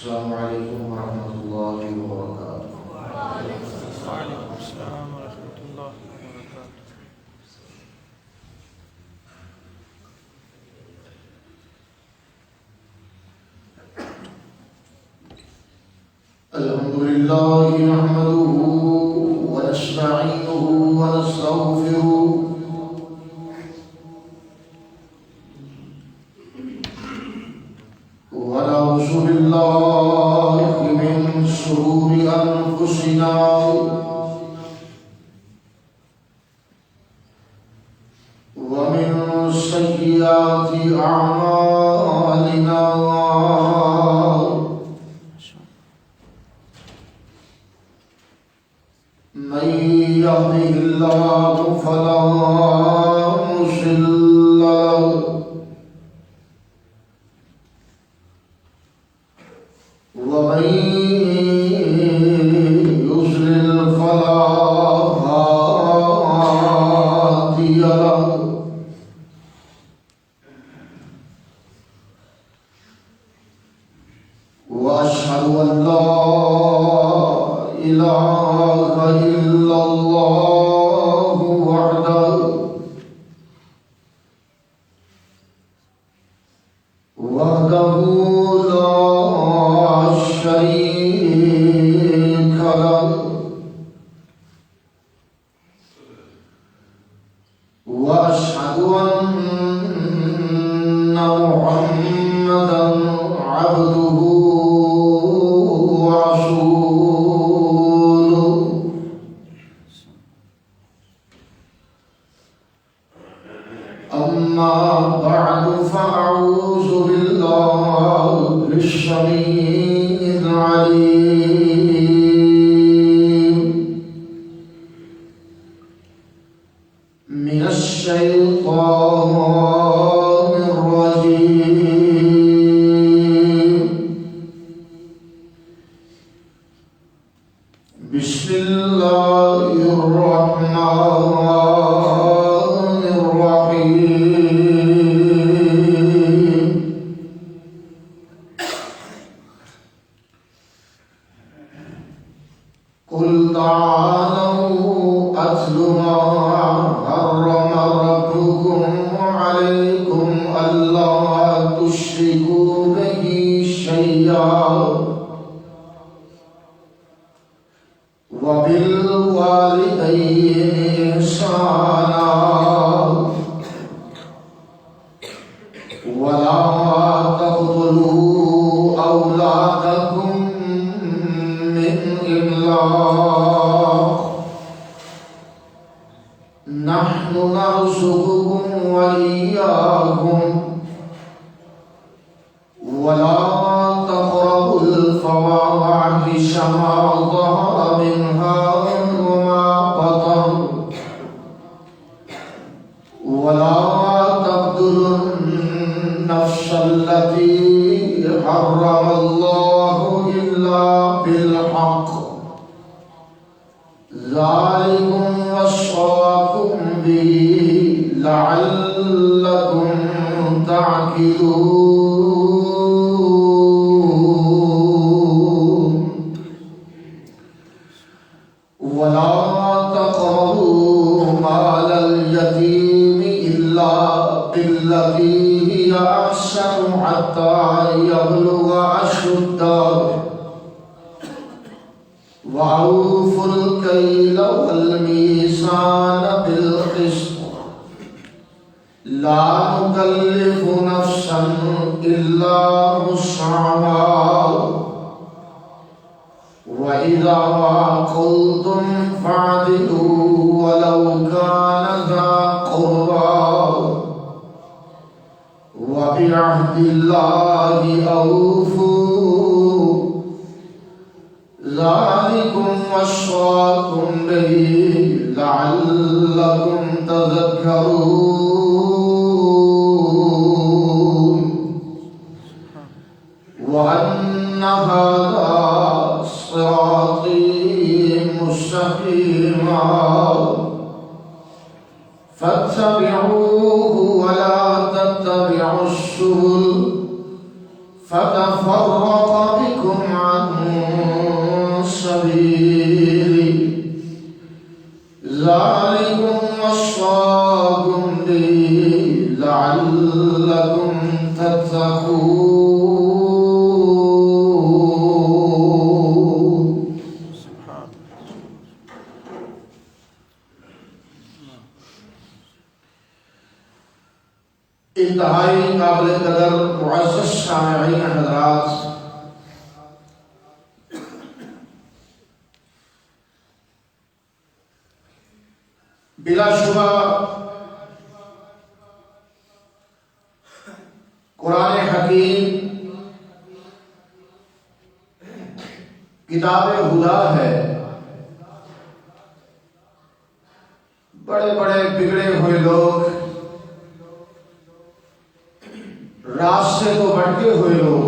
السلام علیکم ورحمۃ اللہ وبرکاتہ۔ وعلیکم السلام ورحمۃ اللہ وبرکاتہ۔ الحمد للہ نحمده ونستعینه ونستغفره ونعوذ باللہ من شرور انفسنا ومن سیئات اعمالنا من يهده الله فلا مضل له ومن يضلل فلا هادي له وأشهد أن لا إله إلا الله وحده لا شريك له وأشهد أن محمدا عبده ورسوله أما بعد فأعوذ بالله السميع العليم من الشيطان الرجيم. بسم الله الرحمن الرحيم. قل تعالوا أتل ما حرم ربكم عليكم ألا تشركوا به شيئا وبالوالدين إحسانا ولا تقتلوا أولادكم من إملاق نحن نرزقكم وإياكم ولا تقربوا الفواحش ما ظهر منها وما بطن ولا تقتلوا النفس التي حرم الله إلا بالحق ذلكم وصاكم به لعلكم تعقلون. ولا تقربوا مال اليتيم إلا بالتي هي أحسن حتى يبلغ أشده وأوفوا الكيل والميزان بالقسط لا نكلف نفسا إلا وسعها وإذا قلتم فاعدلوا ولو كان ذا قربى وبعهد الله أوفوا ذلكم وصاكم به لعلكم تذكرون. وأن هذا صراطي مستقيما فاتبعوه ولا تتبعوا السبل فتفرق بكم عن سبيله ذلكم وصاكم به لعلكم تتقون. انتہائی قابل قدر معزز سامعین حضرات، بلا شبہ قرآن حکیم کتاب ہدا ہے. بڑے بڑے بگڑے ہوئے لوگ، راستے کو بھٹکے ہوئے لوگ،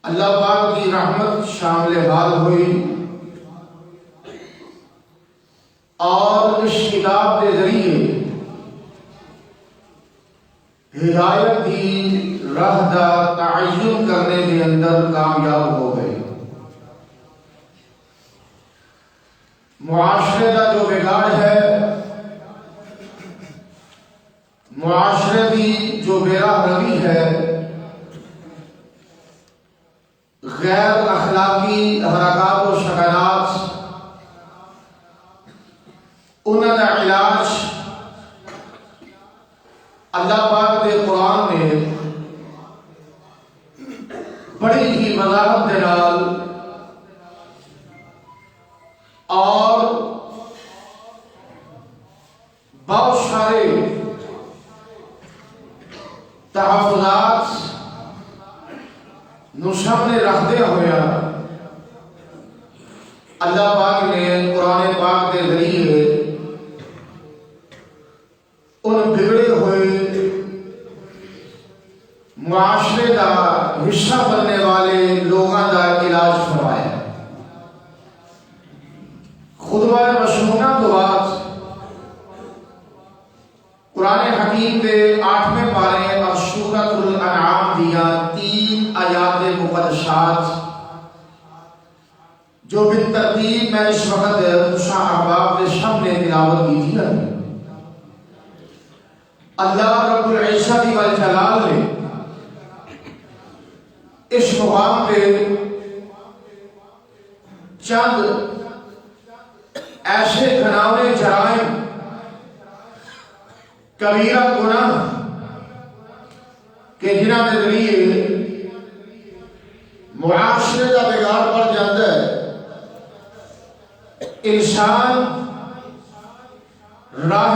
اللہ پاک کی رحمت شامل حال ہوئی اور اس کتاب کے ذریعے ہدایت کی راہ دا تعین کرنے کے اندر کامیاب ہو گئے. معاشرے کا جو بگاڑ ہے، معاشرے کی جو بے راہ روی ہے، غیر اخلاقی حرکات و شکلات، انہوں کا علاج اللہ پاک کے قرآن نے بڑی ہی وضاحت کے نال اور بہت سارے تحفظات نو سامنے رکھتے ہوئے اللہ پاک نے قرآن پاک کے ذریعے ان بگڑے ہوئے معاشرے کا حصہ بننے والے لوگوں کا علاج فرمایا. خطبہ مشہورہ تو بعد قرآن حکیم کے 8ویں پارے اور سورۃ الانعام دیا 3 آیات مقدسات جو بالترتیب میں اس وقت احباب کے سامنے تلاوت کی تھی. اللہ رب العزت والجلال نے اس مقام پہ چند ایسے گھناؤنے جرائم، کبیرہ گناہ کہ جنہاں کے ذریعے معاشرے کا بگاڑ پڑ جاتا ہے، انسان راہ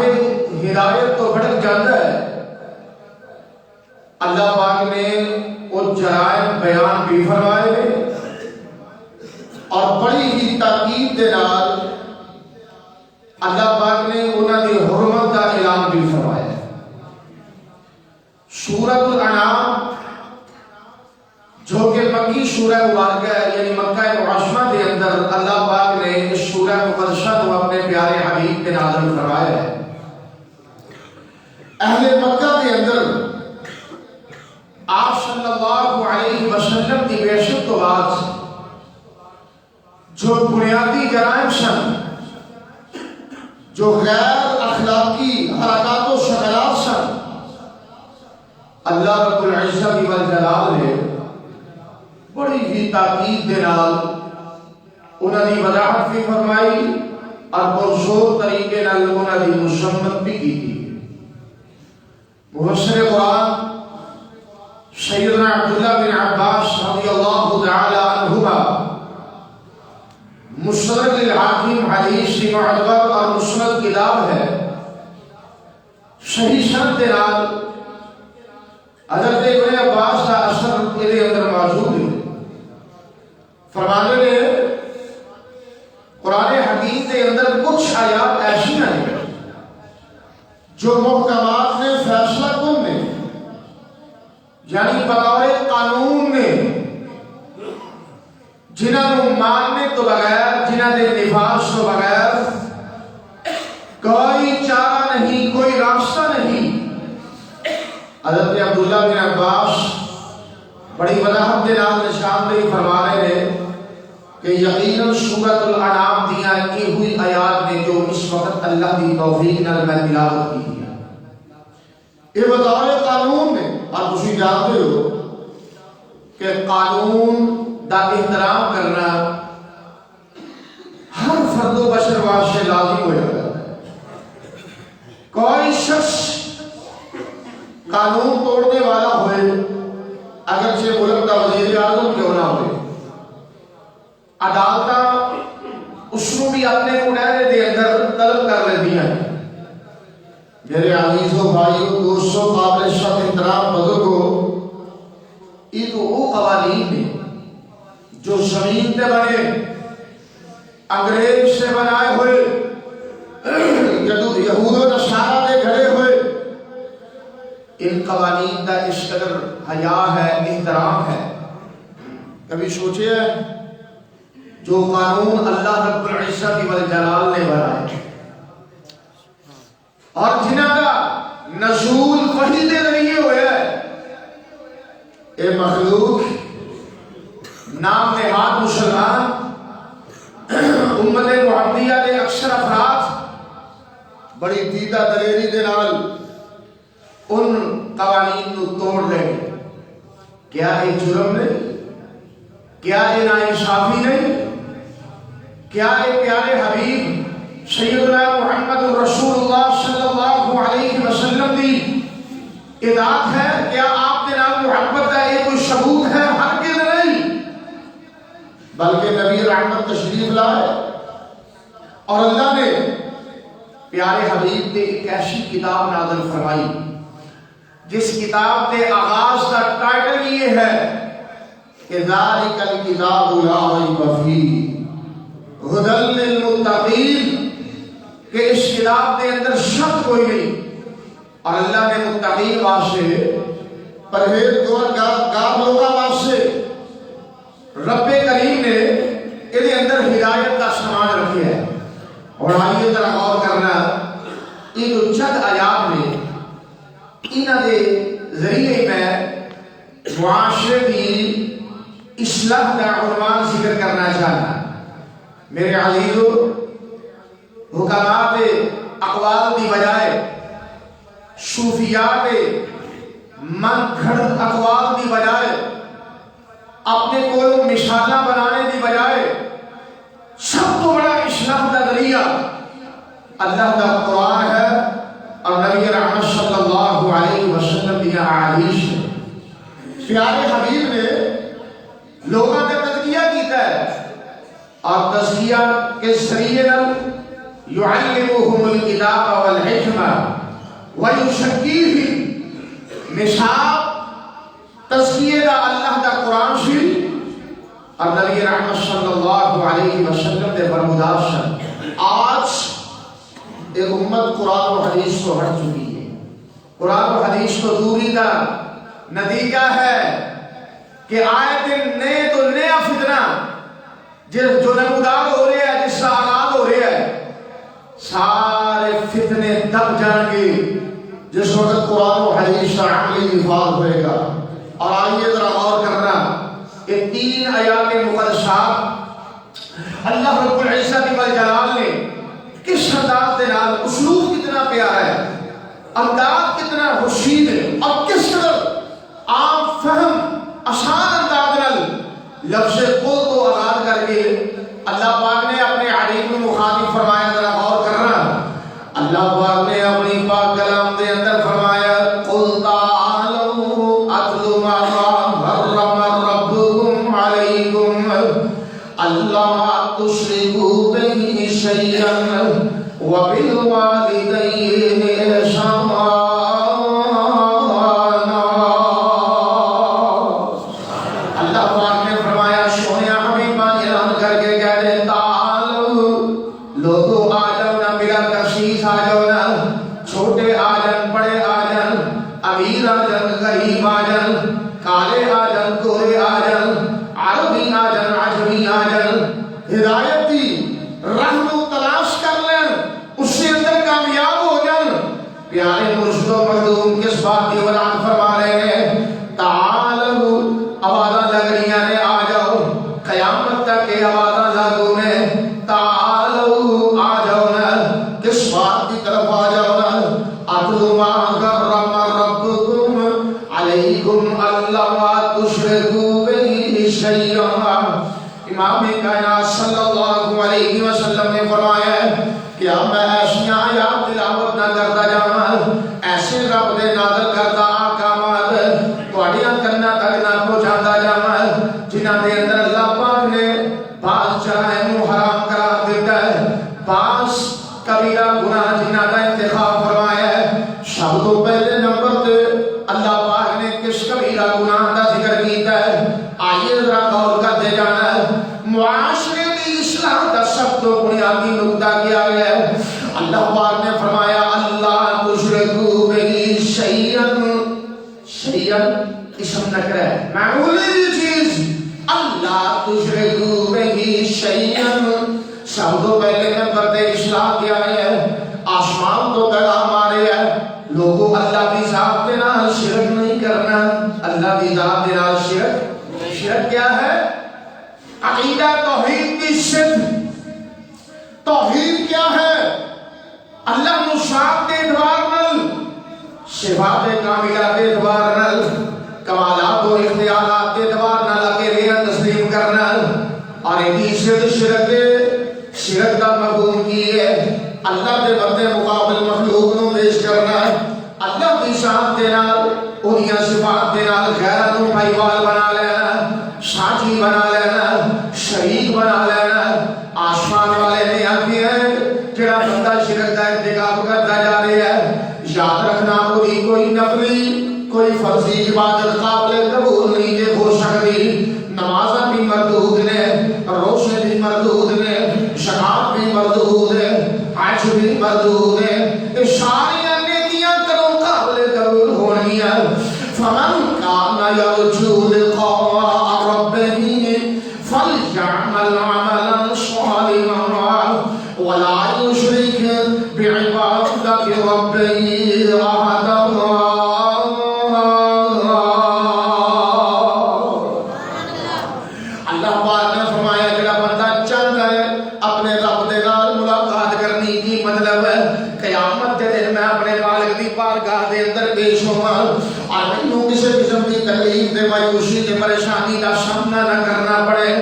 ہدایت تو بھٹک جاتا ہے. اللہ پاک نے وہ جرائم بیان بھی فرمائے اور بڑی ہی تاکید کے نال اللہ پاک نے انہوں کی حرمت کا اعلان بھی فرمایا. سورۃ الانعام جو کہ مکی سورہ مبارکہ ہے، یعنی مکہ معظمہ کے اندر اللہ پاک نے اس سورہ مقدسہ کو اپنے پیارے حبیب کے نازل فرمایا ہے. اہل مکہ کے اندر آپ صلی اللہ علیہ وسلم کی بعثت کے بعد جو بنیادی جرائم سن، جو غیر اخلاقی حرکات و شکلات سن، اللہ رب العزت والجلال نے بڑی ہی تاکید کے نال انہوں نے وضاحت بھی فرمائی اور پرزور طریقے نال انہوں نے مذمت بھی کی تھی. مفسر قرآن سیدنا عبداللہ بن عباس رضی اللہ تعالی عنہما مستدرک الحاکم حدیث کی معتبر اور مسند کتاب ہے، صحیح سند کے نال حضرت ابن عباس کا اثر کے اندر موجود ہے. فرمانے نے قرآن حکیم کے اندر کچھ آیات ایسی ہیں جو محکمات نے فیصلہ کن نے، یعنی بطور قانون نے، جنہوں ماننے تو بغیر، جنہوں نے نفاذ تو بغیر کوئی چارہ نہیں، کوئی راستہ نہیں. حضرت عبداللہ بن عباس بڑی وضاحت کے نام نشاندہی فرما رہے ہیں کہ یقیناً سورۃ الانعام دیاں کی ہوئی آیات نے جو اس وقت اللہ کی توفیق نال میں تلاوت کی ہے، یہ بطور قانون میں آپ اسی جانتے ہو کہ قانون دا احترام کرنا ہر فرد و بشر واسطے لازم ہو جاتا ہے۔ کوئی شخص قانون توڑنے والا ہوئے، اگرچہ ملک کا وزیر اعظم کیوں نہ ہوئے، عدالتاں اس کو بھی اپنے کنارے دے اندر طلب کر لیتی ہیں۔ میرے عزیزوں، بھائیوں، دوستوں، قابل شرف احترام بزرگوں، یہ تو وہ قوانین ہیں جو زمین پہ بنے، انگریز سے بنائے ہوئے، یہود و نصارہ نے گھڑے ہوئے، ان قوانین کا اس قدر حیا ہے، احترام ہے۔ کبھی سوچے جو قانون اللہ رب العزت والجلال نے بنائے اور جنہاں کا نزول وحی دے ذریعے ہوا ہے، اے مخلوق نام نہاد مسلمان امت محمدیہ کے اکثر افراد بڑی دیدہ دلیری دے نال ان قوانین کو توڑ لیں گے۔ کیا یہ جرم نہیں؟ کیا یہ ناانصافی نہیں؟ کیا یہ پیارے حبیب سیدنا محمد رسول اللہ صلی اللہ علیہ وسلم کی اطاعت ہے؟ کیا آپ کے نام محبت کا یہ کوئی ثبوت ہے؟ ہرگز نہیں، بلکہ نبی رحمت تشریف لائے اور اللہ نے پیارے حبیب نے ایک ایسی کتاب نازل فرمائی جس کتاب کے آغاز کا ٹائٹل یہ ہے کہ ذالک الکتاب لا ریب فیہ ھدی للمتقین، کہ اس کتاب کے اندر شک کوئی نہیں اور اللہ نے متقین واسطے، پرہیزگار لوگوں واسطے رب کریم نے یہ اندر ہدایت کا سامان رکھا ہے۔ اور آئیے ذرا غور کرنا، یہ جو چند آیات نے انہاں دے ذریعے میں معاشرے کی اصلاح کا عنوان ذکر کرنا چاہتا۔ میرے عزیزو، حکمات اقوال دی بجائے، صوفیات من گھڑت اقوال دی بجائے، اپنے کو مثالہ بنانے دی بجائے، سب تو بڑا اصلاح کا ذریعہ اللہ کا قرآن ہے اور نبی رحمت صلی اللہ علیہ وسلم کی احادیث ہے۔ پیارے حبیب نے لوگوں کا تزکیہ کیتا ہے اور تزکیہ کے ذریعے یعلمہم الکتاب والحکمہ ویزکیہم، نصاب تزکیہ دا اللہ دا قرآن شریف اور نبی رحمت صلی اللہ علیہ وسلم دے برمدار شن۔ آج ایک امت قرآن و حدیث کو ہٹ چکی ہے۔ قرآن و حدیث کو دوری کا نتیجہ ہے کہ آئے دن نئے تو نیا فتنہ جو نمودار ہو رہا ہے، جس کا آغاز ہو رہا ہے، سارے فتنے دب جائیں گے جس وقت قرآن و حدیث کا عملی نفاذ ہوئے گا۔ اور آئیے ذرا غور کرنا، یہ تین آیات مقدسات اللہ رب العزت والجلال نے کس انداز کے نال، اسلوب کتنا پیارا ہے، انداز کتنا حسین ہے اور کس قدر عام فہم آسان انداز نال لفظ قل کو آغاز کر کے اللہ پاک نے اپنے حبیب کو مخاطب فرمایا۔ ذرا غور کرنا، اللہ پاک نے اپنی پاک کلام کے اندر فرمایا قل تعالوا اتل ما حرم ربکم علیکم اللہ تشرکوا به شیئا وبالوالدین احسانا۔ ہدایت دی راہ کو تلاش کر لیں، اس سے اندر کامیاب ہو جائیں۔ پیارے مرشد و مخدوم کس بات کی وضاحت فرما آوازاں لگ رہی ہیں آ جاؤ، قیامت تک یہ آوازاں لاگو نے، تعالو آ جاؤ نا، کس بات کی طرف آ جاؤ نا، اتلو ما حرم ربکم علیکم اللہ تشرکوا بہ شیئا۔ امام کائنات صلی اللہ علیہ وسلم نے فرمایا کہ اب میں ایسی آیات تلاوت نہ کرتا جاواں، ایسے رب دے نازل کرتا احکامات تواڈیاں کناں تک نہ پہنچاتا جاواں جنہاں دے اندر اللہ پاک نے بعض جرائم کو حرام قرار دیتا ہے، بعض کبیرہ گناہ جنہاں کا انتخاب فرمایا ہے۔ سب تو پہلے نمبر تے اللہ پاک نے کس کبیرہ گناہ کا ذکر کیتا ہے، آئیے ذرا غور کرتے جانا ہے۔ معاشرے کی اصلاح کا سب تو بنیادی نقطہ کیا گیا ہے، اللہ پاک نے فرمایا اللہ تشرکوا بہ شیئا، شیئا اسم نکرہ ہے، معمولی چیز، اللہ تشرکوا بہ شیئا۔ سب تو پہلے نمبر تے اصلاح کیا ہے، آسمان تو پیغام آ رہے ہیں لوگوں اللہ کی ذات کے نال شرک نہیں کرنا، اللہ کی ذات کے نال شرک کیا ہے؟ عقیدہ توحید کی صرف توحید کیا ہے؟ اللہ مشاہد کے اعتبار نل، صفات کاملہ کے اعتبار نل، کمالات و اختیارات کے اعتبار نل اکیلے تسلیم کرنا، اور ایک شرک کا مفہوم کی ہے اللہ کے بندے مقابل مخلوق نو پیش کرنا، اللہ کی شان دے نال اونیاں صفات دے نال غیرت نو بھائیوال بنا لینا، ساتھی بنا لینا، شریک بنا لینا۔ آسمان والے نے آخی ہے جڑا بندہ شرک کا ارتکاب کرتا جا رہا ہے، یاد رکھنا کوئی نفلی کوئی فرضی عبادت قابل قبول نہیں جے ہو سکتی، نمازاں بھی مردود نے، روزے بھی مردود نے، زکات بھی مردود ہے، حج بھی مردود ہے، یہ ساری نیکیاں کرو قابل قبول ہونی ہے۔ فمن کان یرجو لقاء ربہ فلیعمل عملا صالحا ولا یشرک بعبادۃ ربہ احدا۔ مایوسی کے پریشانی کا سامنا نہ کرنا پڑے،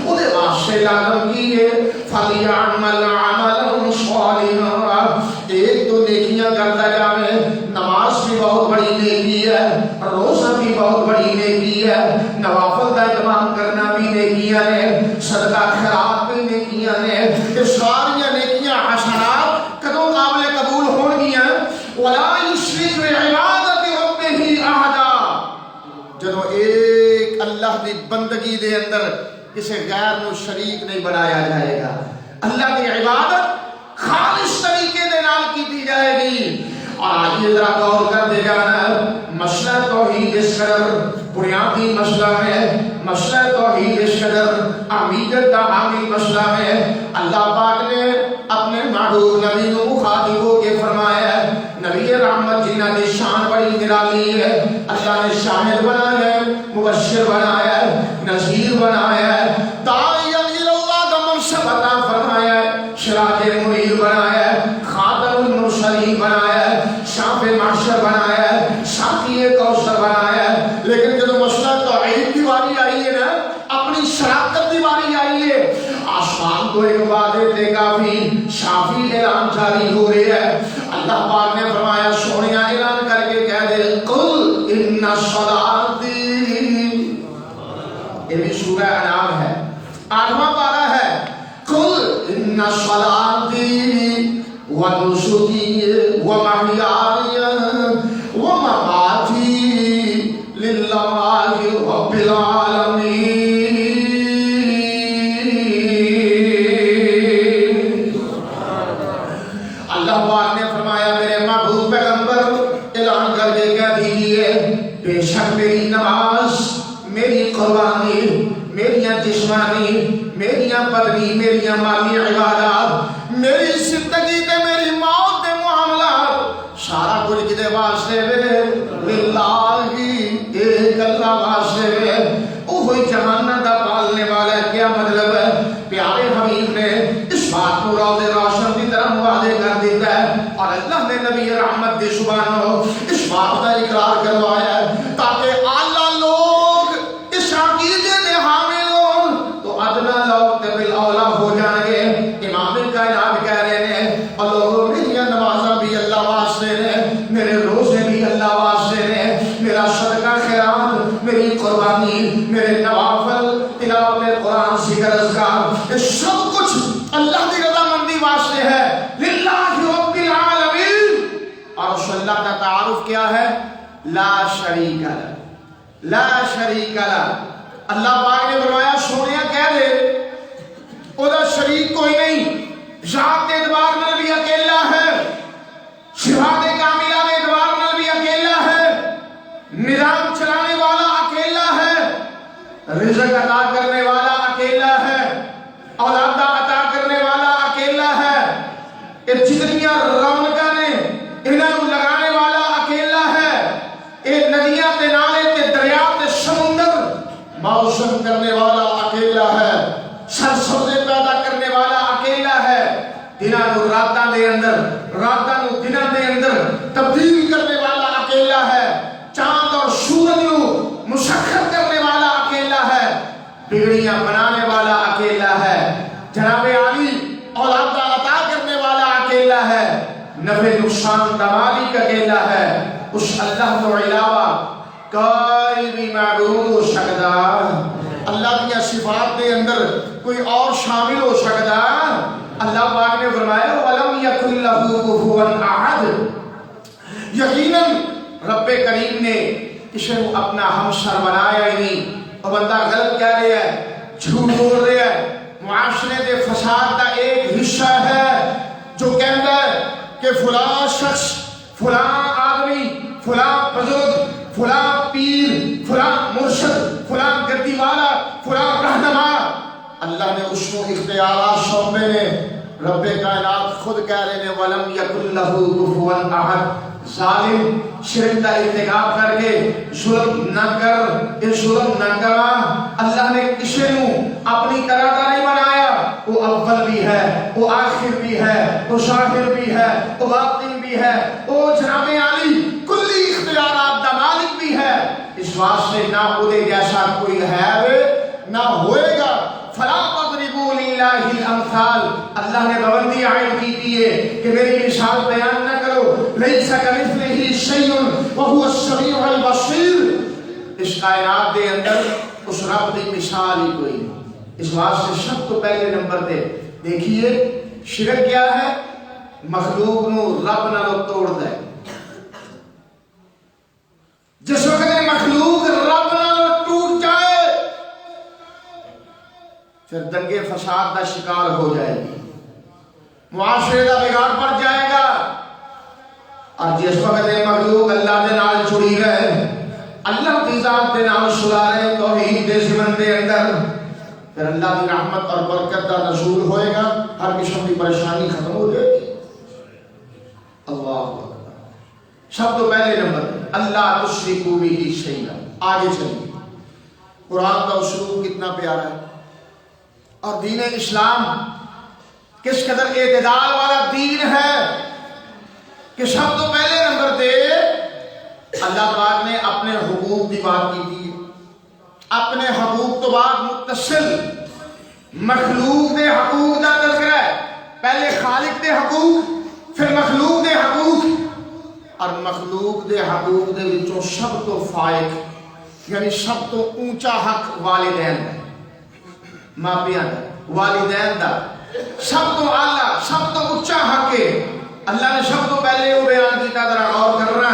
وہ واسطے لازم کیے فلیعمل عملا صالحا، ایک تو نیکیاں کرتا جاوے، نماز بھی بہت بڑی نیکی ہے، روزہ بھی بہت بڑی نیکی ہے، نوافل کا اہتمام کرنا بھی نیکیاں نے، صدقہ خیرات بھی نیکیاں نے، یہ ساری نیکیاں حسنات کدوں قابل قبول ہون گیاں؟ ولا یشرک بعبادۃ ربہ احدا، جدو ایک اللہ کی بندگی دے اندر کسی غیر نو شریک نہیں بنایا جائے گا، اللہ کی عبادت خالص طریقے دے نال کی جائے گی۔ اور آئیے ذرا غور کرتے جانا، مسئلہ توحید اس قدر بنیادی مسئلہ ہے، مسئلہ توحید اس قدر اہمیت کا حامل مسئلہ ہے، اللہ پاک نے اپنے محبوب نبی کو مخاطب ہو کے فرمایا ہے، نبی رحمت جنہاں کی شان بڑی نرالی ہے، اللہ نے شاہد بنایا ہے، مبشر بنایا ہے، نذیر بنایا ہے، داعی اللہ کا منصب عطا فرمایا ہے، سراج منیر بنایا ہے، خاتم المرسلین بنایا ہے، شاف محشر بنایا ہے، ساقی کوثر بنایا ہے۔ لیکن جب مسئلہ توحید کی باری آئی ہے نا، اپنی شراکت کی باری آئی ہے، آسمان کو ایک وعدے تے کافی شافی اعلان جاری ہو رہی ہے۔ اللہ پاک نے فرمایا سونیا اعلان کر کے کہہ دے قل ان صلاتی، یہ بھی سورہ انعام ہے، 8واں پارہ ہے، قل ان صلاتی ونسکی ومحیای ومماتی للہ رب العالمین۔ اللہ پاک نے فرمایا میرے محبوب پیغمبر اعلان کر کے کہہ دیجئے بے شک میری نماز، میری قربانی، میریاں جسمانی، میریاں بدنی، میریاں مالی عبادات، میری زندگی تے میری موت تے معاملات، سارا کچھ کدے واسطے للہ ایک اللہ واسطے واسطے وہ ہوئی جہانت دا پالنے والا ہے. کیا مطلب ہے؟ پیارے حبیب نے اس بات کو روض روشن کی طرح واضح کر دیتا ہے اور اللہ نے نبی رحمت کی زبانوں اس بات کا اقرار کروایا ہے تاکہ اعلیٰ لوگ اس عقیدے میں حامل ہوں تو ادنا لوگ طبل اولا ہو جائیں گے. امام کائنات کہہ رہے ہیں اور لوگوں میری نمازاں بھی اللہ واسطے نے, میرے روزے بھی اللہ واسطے نے, میرا صدقہ خیرات, میری قربانی, میرے نوافل, تلاوت قرآن, ذکر اذکار, یہ سب کچھ اللہ کی رضا مندی واسطے ہے. للہ رب العالمین. اور اس اللہ کا تعارف کیا ہے؟ لا شریک لہ, لا شریک لہ. اللہ پاک نے فرمایا سونیا کہہ دے اودا شریک کوئی نہیں, ذات اعتبار میں بھی اکیلا ہے, صفات کاملہ میں اعتبار میں بھی اکیلا ہے, نظام چلانے والا اکیلا ہے, رزق عطا کرنے والا اکیلا ہے, اولاد عطا کرنے والا اکیلا ہے, یہ جتنیاں رونقاں نے انہاں لگانے والا اکیلا ہے, یہ ندیاں تے نالے تے دریا تے سمندر موسم کرنے والا اکیلا ہے, سرسبزے پیدا کرنے والا اکیلا ہے, دناں نو راتاں دے اندر, راتاں نو دناں دے اندر تبدیل کرنے والا اکیلا ہے, چاند اور سورج نو مسخر کرنے والا اکیلا ہے, بگڑیاں بنانے والا اکیلا ہے, جناب عالی اولاد عطا کرنے والا اکیلا ہے, نفع نقصان کا مالک اکیلا ہے. اس اللہ تو علاوہ کوئی بھی معبود ہو سکتا, اللہ کی صفات کے اندر کوئی اور شامل ہو سکتا. اللہ پاک نے فرمایا وَلَمْ يَكُنْ لَهُ كُفُوًا أَحَدٌ. یقیناً رب کریم نے اسے اپنا ہمسر بنایا ہی نہیں. اور بندہ غلط کہہ رہا ہے, جھوٹ بول رہا ہے. معاشرے کے فساد کا ایک حصہ ہے جو کہتا ہے کہ فلاں شخص, فلاں آدمی, فلاں بزرگ, فلاں پیر, فلاں مرشد, فلاں گدی والا, فلاں رہنما, اللہ نے اس کو اختیارات سونپے نے. رب کائنات خود کہہ رہے ہیں وَلَمْ يَكُنْ لَهُ كُفُوًا أَحَدٌ. ظالم شرک کا ارتکاب کر کے ظلم نہ کر, یہ ظلم نہ کرا. اللہ نے کسی نو اپنی طرح کا نہیں بنایا, وہ اول بھی ہے, وہ آخر بھی ہے, وہ ظاہر بھی ہے, وہ باطن بھی ہے, وہ جناب عالی کلی اختیارات دا مالک بھی ہے. اس واسطے نہ خودے جیسا کوئی ہے نہ ہوئے گا. فلا تضربوا للہ الامثال. اللہ نے پابندی عائد کی ہے کہ میری مثال بیان نہ کرو. لیس کمثلہ شیء وہو السمیع البصیر. اس کائنات کے اندر اس رب کی مثال ہی کوئی نہیں. اس واسطے سب تو پہلے نمبر پہ دیکھیے شرک کیا ہے؟ مخلوق نو رب نالوں توڑ دے. جس وقت مخلوق رب نالوں ٹوٹ جائے پھر دنگے فساد کا شکار ہو جائے گی, معاشرے کا بگاڑ پڑ جائے گا. اور جس وقت مخلوق اللہ کے نال جڑی رہے, اللہ کی ذات کے نال سلا رہے توحید کے ضمن کے اندر, پھر اللہ کی رحمت اور برکت کا نزول ہوئے گا, ہر قسم کی پریشانی ختم ہو جائے گی. اللہ اکبر. سب تو پہلے نمبر اللہ تشرکوا بہ شیئا. آگے چلیے, قرآن کا اسلوب کتنا پیارا ہے اور دین اسلام کس قدر اعتدال والا دین ہے کہ سب تو پہلے نمبر پہ اللہ پاک نے اپنے حقوق کی بات کی تھی. اپنے حقوق تو بعد متصل مخلوق دے حقوق کا تذکرہ ہے. پہلے خالق دے حقوق, پھر مخلوق دے حقوق. اور مخلوق دے حقوق دے وچوں سب تو فائق یعنی سب تو اونچا حق والدین ہے, ماپیاں دا, والدین دا سب تو اعلیٰ, سب تو اونچا حق ہے. اللہ نے سب تو پہلے وہ بیان کیتا, ذرا غور کرنا.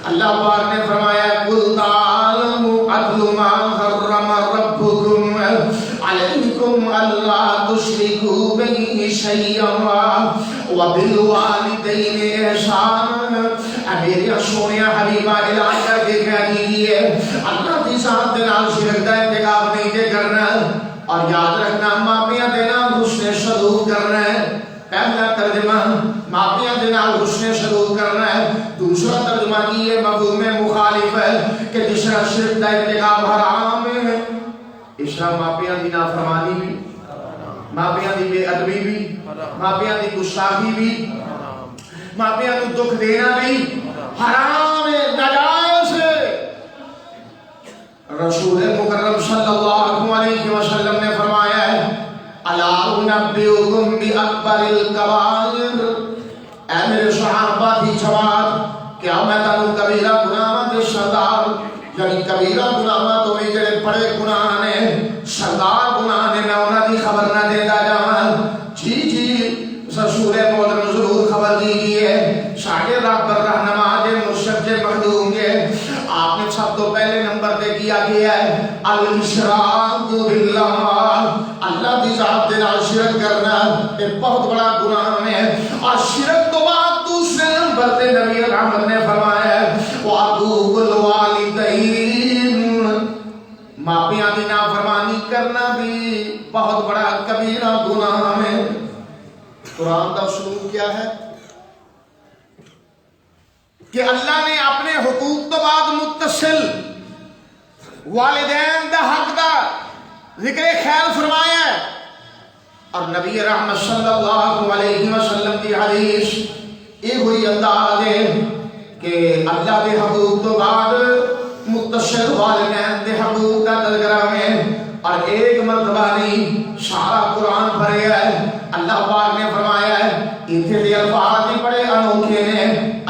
اللہ پاک نے فرمایا قُلْ تَعَالَوْا أَتْلُ مَا حَرَّمَ رَبُّكُمْ عَلَيْكُمْ أَلَّا تُشْرِكُوا بِهِ شَيْئًا وَبِالْوَالِدَيْنِ إِحْسَانًا. میرے سونیا حبیبہ اعلان کر کے کہہ دیجیے اللہ کی ذات کے نال شرک کا ارتکاب نہیں دے کرنا, اور یاد رکھنا ماپیاں دے نال حسن سلوک کرنا ہے. پہلا ترجمہ ماپیاں دے نال حسن سلوک کرنا ہے. دوسرا ترجمہ یہ مفہوم مخالف ہے کہ جس طرح مشرق دا ارتکاب حرام ہے. اس طرح ماپیاں دی نافرمانی بھی، ماپیاں دی بے ادبی بھی، ماپیاں دی گستاخی بھی، ماپیاں نو دکھ دینا بھی حرام ہے، ناجائز ہے. رسول مکرم صلی اللہ علیہ وسلم نے فرمایا ہے الا انبئکم باکبر الکبائر، اے میرے صحابہ دی جماعت، کیا میں تانوں کبیرہ گناہاں دے سردار، یعنی کبیرہ گناہاں تو یہ جڑے بڑے گناہ نے، سردار گناہ نے، میں انہاں دی خبر نہ دیندا جاواں؟ جی جی رسول محترم ضرور خبر دیجیے. ساڑھے رابر رہنما جے مرشد جے مخدوم جے، آپ نے سب تو پہلے نمبر دے کیا گیا ہے الاشراک باللہ، اللہ کی ذات دے نال شرک کرنا ایک بہت بڑا گناہ ہے. اور شرک تو بعد دوسرے نمبر تے نبی رحمت نے فرمایا ہے وعقوق الوالدین، ماپیاں دی نافرمانی کرنا بھی بہت بڑا کبیرہ گناہ ہے. قرآن کا اسلوب کیا ہے کہ اللہ نے اپنے حقوق تو بعد متصل والدین دا حق دا ذکر خیر فرمایا ہے. اور نبی رحمت صلی اللہ علیہ وسلم کی حدیث یہ ہوئی انداز ہے کہ اللہ کے حقوق تو بعد متصل والدین دے حقوق کا تذکرہ ہے. اور ایک مرتبہ نہیں، سارا قرآن پڑھے ہے. اللہ پاک نے فرمایا ہے اتنے دے الفاظ ہی بڑے انوکھے نے،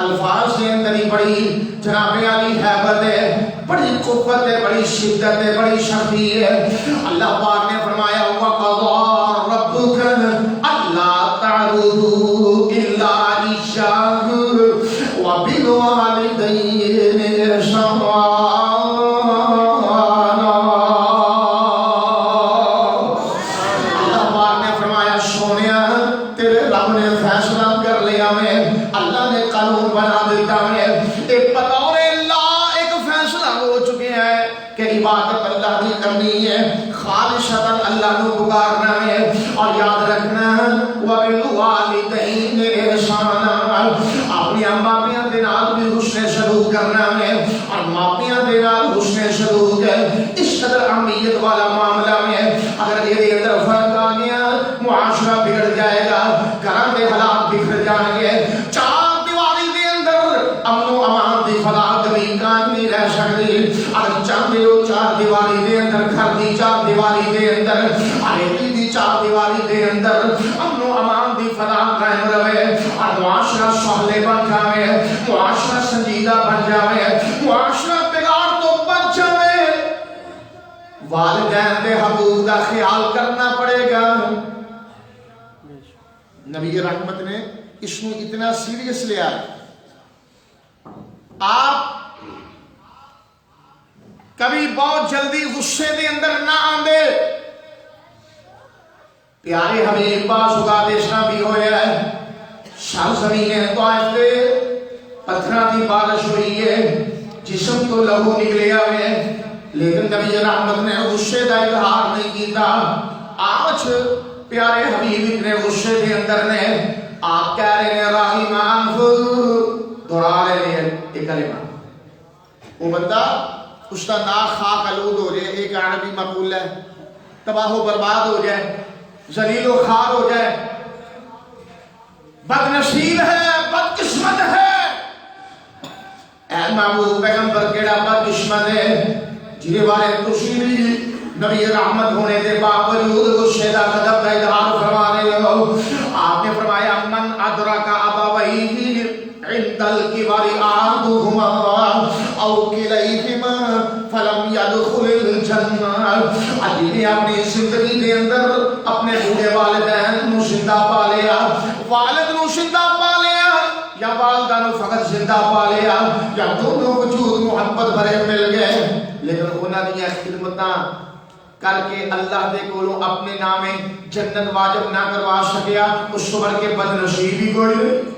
الفاظ کے اندر ہی بڑی جناب علی حیبت ہے، بڑی قوت ہے، بڑی شدت ہے، بڑی شخصی ہے. اللہ پاک نے فرمایا وَقَضَىٰ رَبُّكَ أَلَّا تَعْبُدُوا إِلَّا إِيَّاهُ وَبِالْوَالِدَيْنِ إِحْسَانًا. عبادت اللہ کی کرنی ہے، خالصتاً اللہ کو پکارنا ہے. اور یاد رکھنا وَبِالْوَالِدَيْنِ إِحْسَانًا، اپنی ماپیاں دے نال بھی حسن سلوک کرنا ہے. اور ماپیاں دے نال حسن سلوک ہے اس قدر اہمیت والا معاملہ میں اگر یہ اندر فرق آ گیا معاشرہ بگڑ جائے گا، گھر کے حالات بگڑ جائیں گے. چار دیواری دے اندر امن و امان دی فلاح کبھی کام نہیں رہ سکتی. اگر چاہتے ہو چار دیواری دے اندر، گھر دی چار دیواری دے اندر، آئیتی دی چار دیواری دے اندر امن و امان دی فلاح قائم رہے اور معاشرہ سہلے بن جاوے، معاشرہ سنجیدہ بن جاوے، معاشرہ بگاڑ تو بچ جاوے، والدین دے حقوق کا خیال کرنا پڑے گا. نبی رحمت نے اس کو اتنا سیریس لیا. آپ کبھی بہت جلدی غصے دے اندر نہ آندے. پیارے حبیب پاس اوقات اس طرح بھی ہویا ہے سرزمین طائف دے پتھراں دی بارش ہوئی ہے، جسم تو لہو نکلیا ہے، لیکن نبی رحمت نے غصے دا اظہار نہیں کیتا. آج پیارے حبیب اتنے غصے دے اندر نے آپ کہہ رہے ہیں راہیم انف، دہرا رہے ہیں ایک کلمہ. وہ بندہ اس کا ناک خاک آلود ہو جائے، ایک عربی مقول ہے، تباہ و برباد ہو جائے، ذلیل و خوار ہو جائے، بد نصیب ہے، بد قسمت ہے. اے محبوب پیغمبر کیڑا بد قسمت ہے جنہیں بارے تسی بھی نبی رحمت ہونے دے باوجود غصے دا غضب کا اظہار فرما رہے ہو. آپ نے فرمایا من ادرک ابویہ عند الکبر احدہما او کلیہما فلم يدخل الجنہ. علی نے اپنی زندگی دے اندر اپنے بوڑھے والدین نو زندہ پا لیا، والد نو زندہ پا لیا یا والدہ نو فقط زندہ پا لیا یا دونوں وجود محبت بھرے مل گئے، لیکن انہاں دی خدمتاں کر کے اللہ دے کولوں اپنے نامے جنت واجب نہ کروا سکیا، اس کو بڑھ کے بد نصیب ہی کوئی نہیں.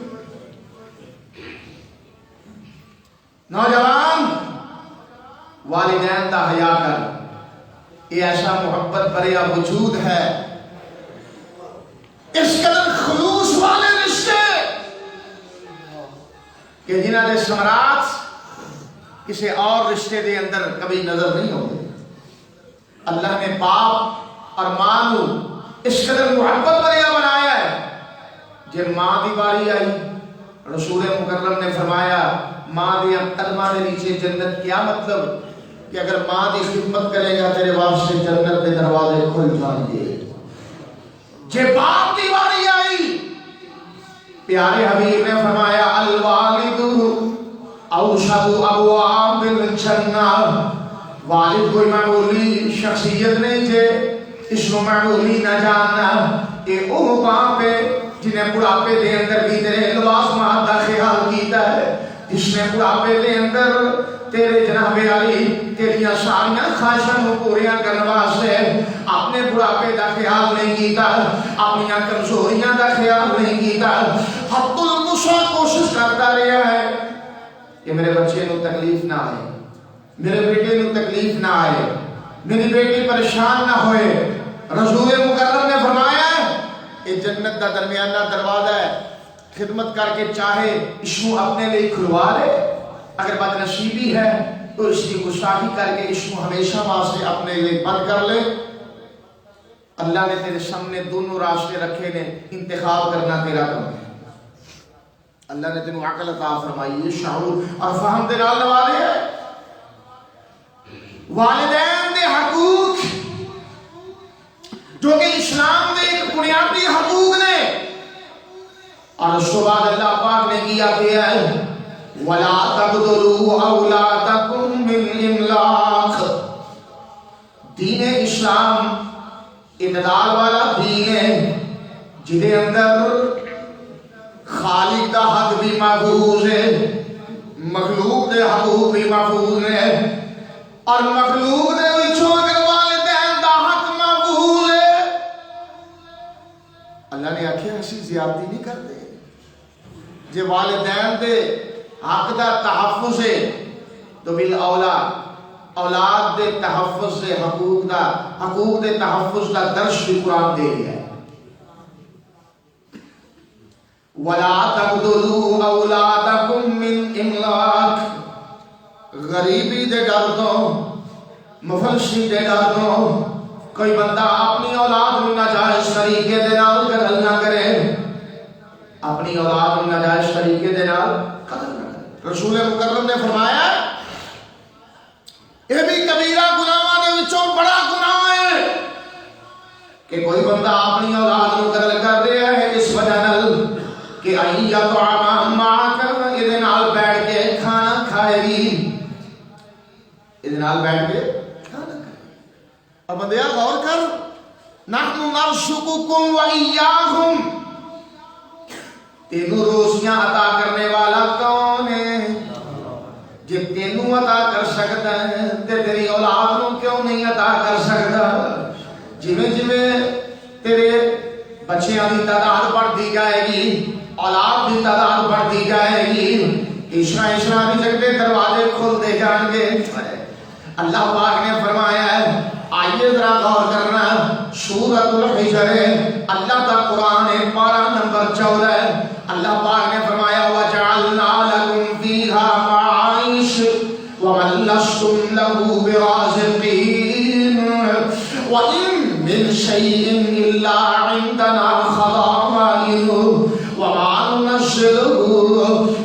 نوجوان والدین دا حیا کر، یہ ایسا محبت بھریا وجود ہے، اس قدر خلوص والے رشتے کہ جنہاں دے ثمرات کسی اور رشتے دے اندر کبھی نظر نہیں ہوتے. اللہ نے باپ اور ماں کو اس قدر محبت بھریا بنایا ہے. جب ماں کی باری آئی رسول مکرم نے فرمایا ماں دے قدماں دے نیچے جنت. کیا مطلب کہ اگر ماں کی خدمت کرے گا تیرے واسطے جنت کے دروازے کھل جائیں گے. جب باپ کی باری آئی پیارے حبیب نے فرمایا الوالد اوسط ابواب الجنہ. والد کوئی معمولی شخصیت نہیں جے اس کو معمولی نہ جاننا. یہ وہ باپ ہے جنہیں بڑھاپے دے اندر بھی تیرے لباس مات کا خیال کیتا ہے. جس نے بڑھاپے دے اندر تیرے جناب علی تیریاں ساریاں خواہشاں کو پوریاں کرنے واسطے اپنے بڑھاپے کا خیال نہیں کیتا, اپنی کمزوریاں کا خیال نہیں کیتا, حد الوسع کوشش کرتا رہا ہے کہ میرے بچے کو تکلیف نہ آئے, میرے بیٹے کو تکلیف نہ آئے, میری بیٹی پریشان نہ ہوئے. رسول مکرم نے فرمایا یہ جنت کا درمیانہ دروازہ ہے, خدمت کر کے چاہے اس کو اپنے لیے کھلوا لے, اگر بد نصیبی ہے تو اس کی گستاخی کر کے اس کو ہمیشہ واسطے اپنے لیے بند کر لے. اللہ نے تیرے سامنے دونوں راستے رکھے نے, انتخاب کرنا تیرا کام ہے. اللہ نے تینوں عقل عطا فرمائی, شعور اور فہم دے نال نوازے ہے. والدین دے حقوق جو کہ اسلام دے ایک بنیادی حقوق نے, اور اس کے بعد اللہ پاک نے کیا ہے وَلَا تَقْتُلُوا أَوْلَادَكُمْ مِنْ إِمْلَاقٍ. دین اسلام اعتدال والا دین ہے جنہیں اندر خالق کا حق بھی محفوظ ہے, مخلوق دے حقوق بھی محفوظ ہے, اور مخلوق دے وچوں اگر والدین دا حق محفوظ ہے. اللہ نے آکھیا اسی زیادتی نہیں کرتے. جے والدین دے حق دا تحفظ ہے تو بالاولاد اولاد دے تحفظ سے حقوق دے تحفظ کا درس بھی قرآن دے گیا ہے. وَلَا تَقْتُلُوا أَوْلَادَكُمْ مِنْ إِمْلَاقٍ. غریبی دے ڈر دو, مفلسی دے ڈر دو. کوئی بندہ اپنی اولاد میں ناجائز طریقے دے نال قتل نہ کرے, اپنی اولاد میں ناجائز طریقے دے نال قتل نہ کرے. رسول مکرم نے فرمایا یہ بھی کبیرہ گناہاں دے وچوں بڑا گناہ ہے کہ کوئی بندہ اپنی اولاد کو قتل کر رہا ہے اس وجہ نال کہ ایا تو معاک ادھے نال بیٹھ کے کھانا کھائے گی, ادھے نال بیٹھ کے کھانا کھائے گی. اور بندیا غور کر, نحن نرزقکم وإیاہم. تینوں روزیاں عطا کرنے والا کون ہے؟ جب تینوں عطا کر سکتا ہے تے تیری اولاد کو کیوں نہیں عطا کر سکتا؟ جویں جویں تیرے بچیاں دی تعداد بڑھتی جائے گی, اولاد دی تعداد بڑھتی جائے گی, عشرہ رزق کے دروازے کھلتے جان گے. اللہ پاک نے فرمایا ہے, آئیے ذرا غور کرنا, سورۃ الحجر اللہ کا قرآن ہے, پارہ نمبر 14. اللہ پاک نے فرمایا وَجَعَلْنَا لَكُمْ فِيهَا مَعَائِشَ وَمَن لَّسْتُمْ لَهُ بِرَازِقِينَ وَإِن مِّن شَيْءٍ إِلَّا عِندَنَا خَزَائِنُهُ وَمَا نُنَزِّلُهُ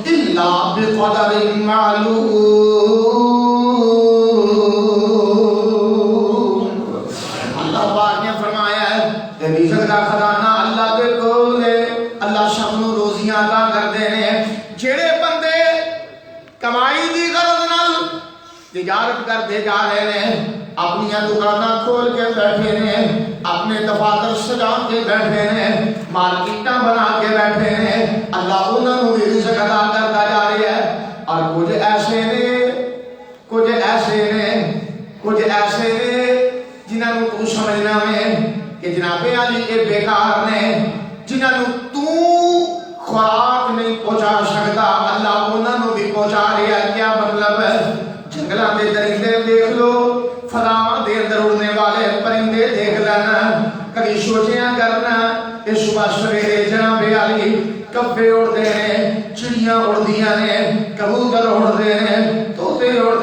إِلَّا بِقَدَرٍ مَّعْلُومٍ. اللہ پاک نے فرمایا ہے رزق کا خزانہ اللہ دے کول ہے, اللہ سب نو روزیاں عطا کردے نے. جڑے بندے کمائی دی غرض نال تجارت کرتے جا رہے ہیں, اپنی دکاناں کھول کے بیٹھے نے, اپنے دفاتر سجا کے بیٹھے نے, مارکیٹاں بنا کے بیٹھے نے, اللہ انہاں نو بھی رزق عطا کرتا جا رہا ہے. اور کچھ ایسے نے جنہاں نو تو سمجھنا ہے کہ جناب علی یہ بیکار نے, جنہاں نو تو خوراک نہیں پہنچا سکتا, اللہ انہاں نو بھی پہنچا رہا ہے. کیا مطلب ہے؟ جنگلاں دے درندے دیکھ لو, فضاواں دے اندر اڑنے والے پرندے دیکھ لینا, کبھی سوچیاں کرنا کہ صبح سویرے جناب علی کبے اڑتے ہیں, چڑیاں اڑدیاں نے, کبوتر اڑتے ہیں, طوطے اڑ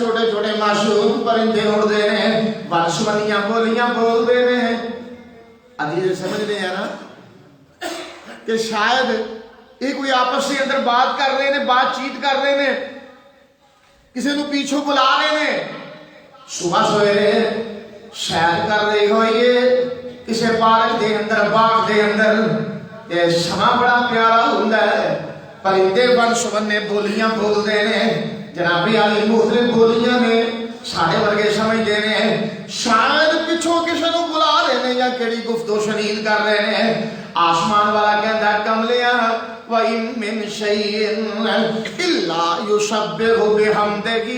چھوٹے چھوٹے معصوم پرندے اڑتے ہیں بنسبتیاں بولیاں بولتے ہیں عزیز سمجھتے ہیں نا کہ شاید یہ کوئی آپس کے اندر بات کر رہے ہیں بات چیت کر رہے ہیں کسی نو پیچھوں بلا رہے ہیں صبح سویرے شاید کر رہے ہوئیے کسی پارک دے اندر باغ دے اندر یہ سما بڑا پیارا ہوتا ہے پرندے بن سبنے بولیاں بولتے ہیں جنابی علی مختلف بولیاں نے سارے ورگے سمجھتے ہیں شاید پچھوں کسی نو بلا رہے ہیں یا کیڑی گفتگو شنید کر رہے ہیں آسمان والا کہندا کملیاں وَإِن مِّن شَيْءٍ إِلَّا يُسَبِّحُ بِحَمْدِهِ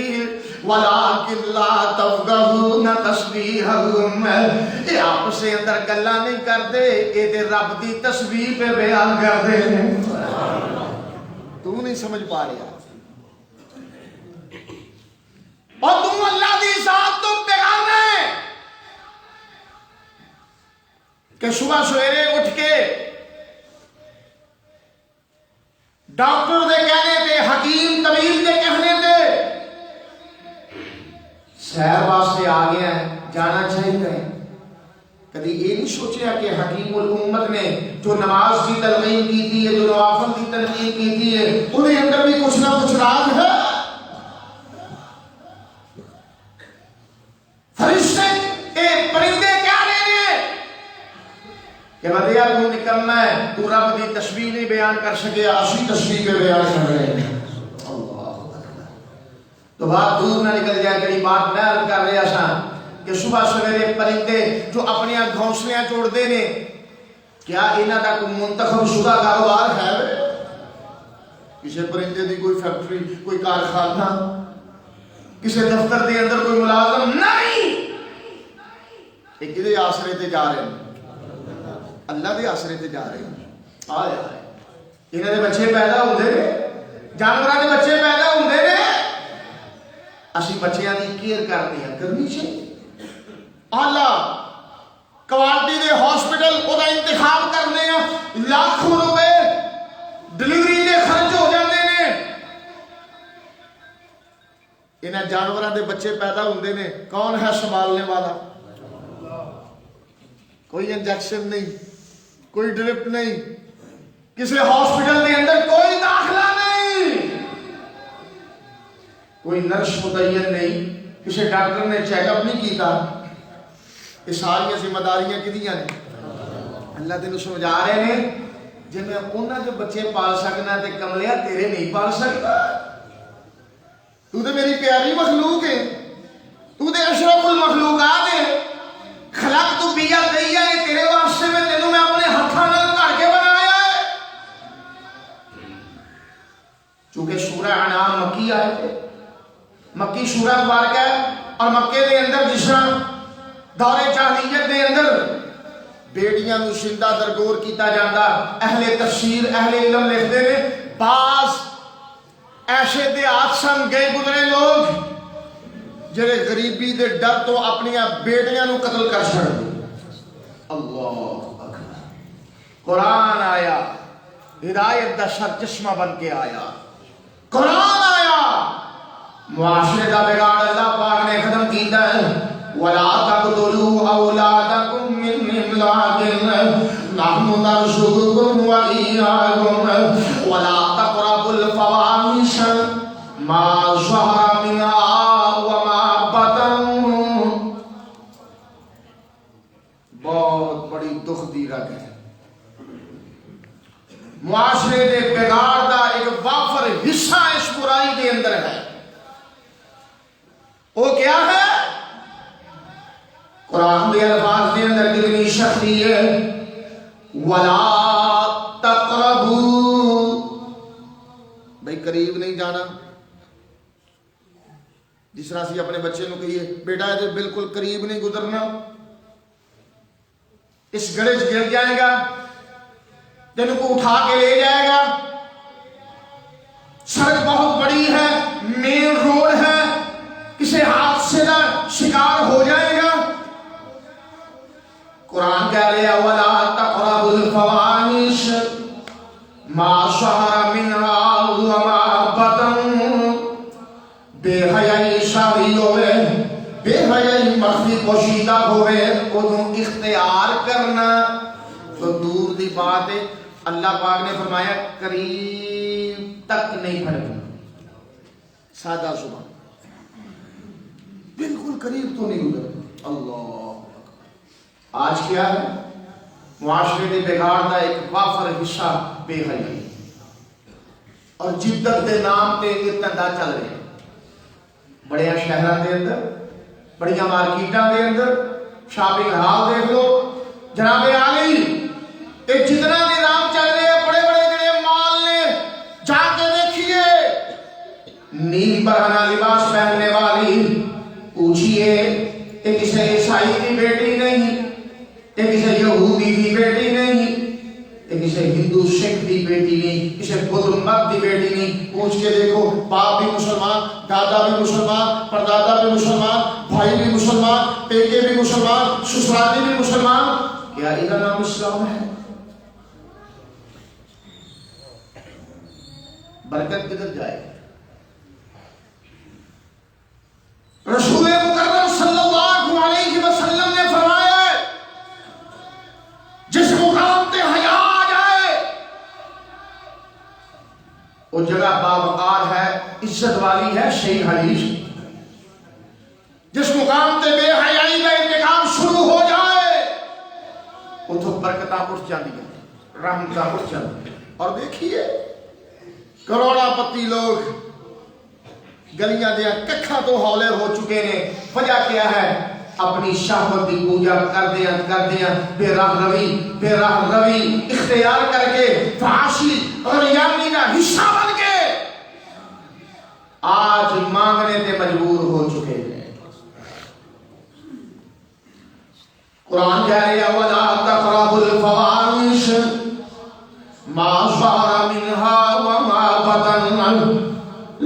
وَلَٰكِن لَّا تَفْقَهُونَ تَسْبِيحَهُمْ یہ آپس سے اندر گلاں نہیں کرتے یہ تے رب دی تسبیح پہ بیان کرتے ہیں تو نہیں سمجھ پا رہا اور تم اللہ دی ذات تو پیغام ہے کہ صبح سویرے اٹھ کے ڈاکٹر دے کہنے تے حکیم طبیب دے کہنے تے سیر واسطے آ گیا ہے جانا چاہیے کبھی یہ نہیں سوچیا کہ حکیم الامت نے جو نماز کی تلقین کی تھی جو نوافل کی تلقین کی تھی انہیں اندر بھی کچھ نہ کچھ راز ہے فرشتے پرندے کیا رہے ہیں کہ بدیا تو نکمنا ہے تو رب دی تسبیح نہیں بیان کر سکے اسی تسبیح پہ بیان کر رہے ہیں اللہ تو بات دور نہ نکل جائے کئی بات میں عرض کر رہا سا کہ صبح سویرے پرندے جو اپنی گھونسلیاں توڑتے ہیں کیا انہاں دا کوئی منتخب شدہ کاروبار ہے کسی پرندے دی کوئی فیکٹری کوئی کارخانہ کسی دفتر دے اندر کوئی ملازم نہیں ایک کدے آسرے تے جا رہے ہیں اللہ دے آسرے تے جا رہے ہیں آئے آئے انہاں دے بچے پیدا ہوندے نے جانوراں دے بچے پیدا ہوندے نے اسی بچیاں دی کیئر کرتے ہیں کرنی چاہیے اللہ کوالٹی دے ہاسپٹل او دا انتخاب کرنے ہیں لاکھوں روپے ڈلیوری دے خرچ ہو جاندے نے انہاں جانوراں دے بچے پیدا ہوندے نے کون ہے سنبھالنے والا کوئی انجیکشن نہیں کوئی ڈرپ نہیں کسی ہاسپٹل دے اندر کوئی داخلہ نہیں کوئی نرس متعین نہیں کسی ڈاکٹر نے چیک اپ نہیں کیتا یہ ساری ذمہ داریاں کدیاں نے اللہ تینوں سمجھا رہے ہیں جن میں انہاں جو بچے پال سکنا تے کملیا تیرے نہیں پال سکتا تو تے میری پیاری مخلوق ہے تو تے اشرف المخلوقات ہے خلق تو بیا دئی ہے تیرے واسطے میں تینوں میں اپنے ہتھاں نال گھڑ کے بنایا ہے چونکہ سورہ انعام مکی آئے تھے مکی سورہ مبارکہ ہے اور مکے دے اندر جس طرح دور جاہلیت دے اندر بیٹیاں نو زندہ درگور کیتا جاتا اہل تفسیر اہل علم لکھتے ہیں بعض ایسے دیہات سن گئے گزرے لوگ جڑے غریبی دے ڈر تو اپنی بیٹیاں نو قتل کر چھڑ اللہ اکبر قرآن آیا ہدایت دا سرچشمہ بن کے آیا قرآن آیا معاشرے دا بگاڑ اللہ پاک نے ختم کیتا ہے وَلَا تَقْتُلُوا أَوْلَادَكُمْ مِنْ إِمْلَاقٍ نَحْنُ نَرْزُقُكُمْ وَإِيَّاكُمْ وَلَا تَقْرَبُوا الْفَوَاحِشَ مَا ظَهَرَ مِنْهَا وَمَا بَطَنَ بہت بڑی دکھ دی رگ ہے معاشرے دے بگاڑ دا ایک وافر حصہ اس برائی دے اندر ہے وہ کیا ہے قرآن دے الفاظ دے اندر کتنی شخصی ہے وَلَا تَقْرَبُوا بھئی قریب نہیں جانا جس طرح سے اپنے بچے نو کہیے بیٹا ہے بالکل قریب نہیں گزرنا اس گڑے سے گر جائے گا تینوں کو اٹھا کے لے جائے گا سڑک بہت بڑی ہے مین روڈ ہے کسی حادثے کا شکار ہو جائے گا قرآن کہہ رہے ہیں وَلَا تَقْرَبُوا الْفَوَاحِشَ مَا ظَهَرَ مِنْهَا وَمَا بَطَنَ بے حیائی ظاہری ہوئے بے حیائی مخفی پوشیدہ ہوئے انہوں اختیار کرنا تو دور دی بات ہے. اللہ پاک نے فرمایا قریب تک نہیں پھڑکنا. سادہ زبان بالکل قریب تو نہیں گزر. اللہ آج کیا ہے معاشرے نے بگاڑتا ایک وافر حصہ بے حیائی اور جدت کے نام پہ اتنا چل رہے ہیں. بڑے شہروں کے اندر بڑی مارکیٹوں کے اندر شاپنگ ہال دیکھ لو جناب عالی یہ جتنا کے نام چل رہے ہیں بڑے بڑے جڑے مال نے جا کے دیکھیے نیل برہنہ لباس پہننے والی پوچھئے یہ کسی عیسائی کی بیٹی نہیں یہ کسی یہودی کی بیٹی نہیں یہ کسی ہندو سکھ کی بیٹی نہیں کسی بدھ مت کی بیٹی نہیں. پوچھ کے دیکھو باپ بھی مسلمان دادا بھی مسلمان پردادا بھی مسلمان بھائی بھی مسلمان پیکے بھی مسلمان سسرالی بھی مسلمان. کیا ان کا نام اسلام ہے؟ برکت کدھر جائے؟ رسول مکرم صلی اللہ علیہ وسلم نے فرمایا جس مقام پہ حیا آ جائے وہ جگہ باوقار ہے عزت والی ہے. صحیح حدیث. جس مقام پہ بے حیائی کا انتقام شروع ہو جائے اتھوں برکتاں اٹھ جاتی ہیں رحمتاں اٹھ جاتی ہیں. اور دیکھیے کروڑا پتی لوگ گلیاں دیا ککھاں تو ہولے ہو چکے ہیں. وجہ کیا ہے؟ اپنی شہوت کی پوجا کر دیا بے راہ روی اختیار کر کے فحاشی اور یامی کا حصہ بن کے آج مانگنے تے مجبور ہو چکے ہیں. قرآن کہہ رہے ہیں وَلَا تَقْرَبُوا الْفَوَاحِشَ مَا ظَهَرَ مِنْهَا وَمَا بَطَنَ.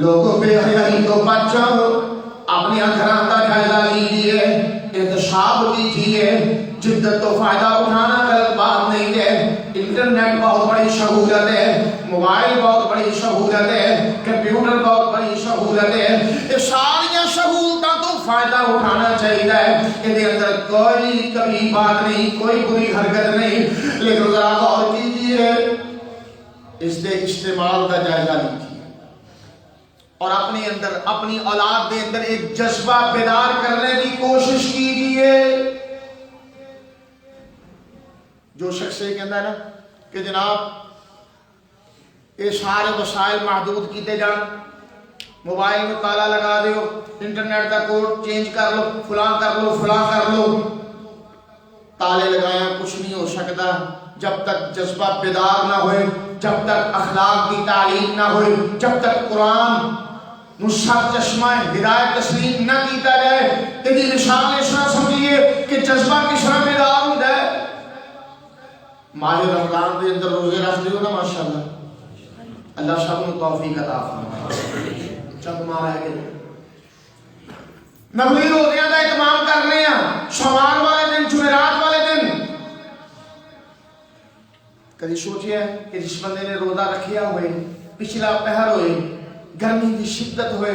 لوگوں بے حیائی تو بچ جاؤ اپنی گھراں کا جائزہ لیجیے احتساب کیجیے. جدت تو فائدہ اٹھانا غلط بات نہیں ہے. انٹرنیٹ بہت بڑی سہولت ہے موبائل بہت بڑی سہولت ہے کمپیوٹر بہت بڑی سہولت ہے. یہ ساری سہولتاں تو فائدہ اٹھانا چاہیے. یہ اندر کوئی کبھی بات نہیں کوئی بری حرکت نہیں. لیکن ذرا غور کیجیے اس کے استعمال کا جائزہ لیجیے اور اپنے اندر اپنی اولاد کے اندر ایک جذبہ بیدار کرنے کی کوشش کیجیے. جو شخص یہ کہتا ہے نا کہ جناب یہ سارے وسائل محدود کیتے جان موبائل میں تالا لگا دیو انٹرنیٹ کا کوڈ چینج کر لو فلاں کر لو تالے لگایا کچھ نہیں ہو سکتا جب تک جذبہ بیدار نہ ہوئے جب تک اخلاق کی تعلیم نہ ہوئے جب تک قرآن نصحت چشمہ ہدایت تسلیم نہ کیتا جائے. تیری نشان اس طرح سمجھیے کہ جذبہ کس طرح بیدار ہوتا ہے. ماہ رمضان کے اندر روزے رکھ دیو نا ماشاءاللہ اللہ سب کو توفیق عطا فرمائے. چند ماہ رہ گئے نفلی روزیاں کا اہتمام کر رہے ہیں شوال والے دن جمعرات والے دن. کبھی سوچیا ہے کہ جس بندے نے روزہ رکھیا ہوئے پچھلا پہر ہوئے گرمی کی شدت ہوئے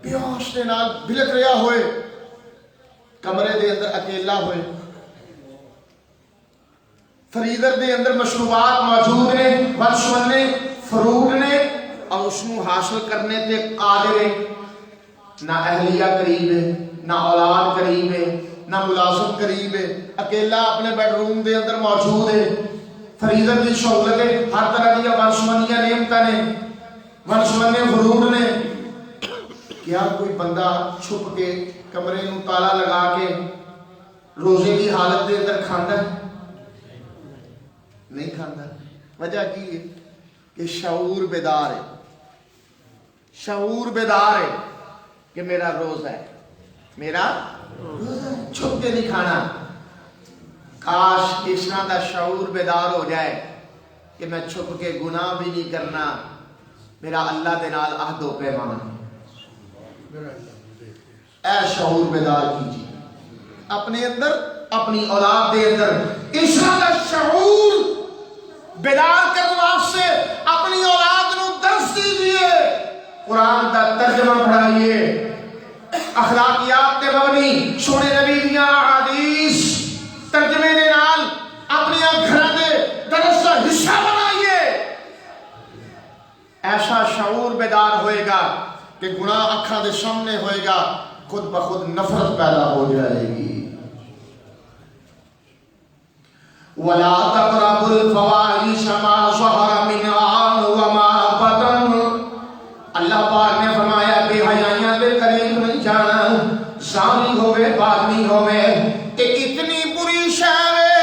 پیاس کے نال بلک رہا ہوئے کمرے دے اندر اکیلا ہوئے فریزر دے اندر مشروبات موجود نے ورشمن نے فروٹ نے اور اس کو حاصل کرنے تے قادر ہے. نہ اہلیہ قریب ہے نہ اولاد قریب ہے نہ ملازم قریب ہے اکیلا اپنے بیڈ روم دے اندر موجود ہے. فریزر کی سہولت ہے ہر طرح کی ورشمنیاں نعمتاں نے ورشمن نے فروٹ نے. کیا کوئی بندہ چھپ کے کمرے نو تالا لگا کے روزے کی حالت دے اندر کھاندا ہے؟ نہیں کھاندا. وجہ کی ہے کہ شعور بیدار ہے کہ میرا روزہ ہے میرا روزہ ہے. چھپ کے نہیں کھانا. کاش اس طرح کا شعور بیدار ہو جائے کہ میں چھپ کے گناہ بھی نہیں کرنا میرا اللہ دے نال عہد و پیمان ہے. اے شعور بیدار کیجیے اپنے اندر اپنی اولاد دے اندر اس طرح کا شعور بیدار کرنے واسطے اپنی اولاد نو درس دیجیے قرآن کا ترجمہ پڑھائیے اخلاقیات تے مبنی سونے نبی دیاں احادیث ترجمے دے نال اپنی گھراں دے درس دا حصہ بنائیے. ایسا شعور بیدار ہوئے گا کہ گناہ اکھاں دے سامنے ہوئے گا، خود بخود نفرت پیدا ہو جائے گی. وَلَا تَقْرَبُوا الْفَوَاحِشَ مَا ظَهَرَ مِنْهَا وَمَا بَطَنَ. اللہ پاک نے فرمایا بے حیائیاں دے قریب نہیں جانا، زانی ہوئے بادنی ہوئے، کہ اتنی بری شے ہے.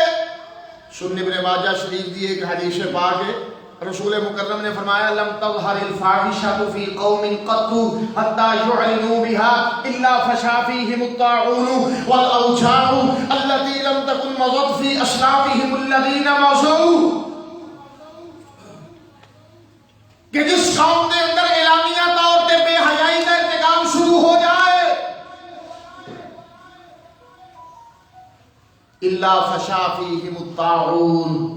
سنن ابن ماجہ شریف دی ایک حدیث پاک ہے، رسول مکرم نے فرمایا لم تظہر الفاحشة في قوم قط حتى يعلنوا بها الا فشا فيهم الطاعون والاوجاع التي لم تكن مضت في اسلافهم الذين مضوا. کہ جس قوم کے اندر اعلانیہ طور پہ بے حیائی کا ارتکاب شروع ہو جائے الا فشا فيهم الطاعون،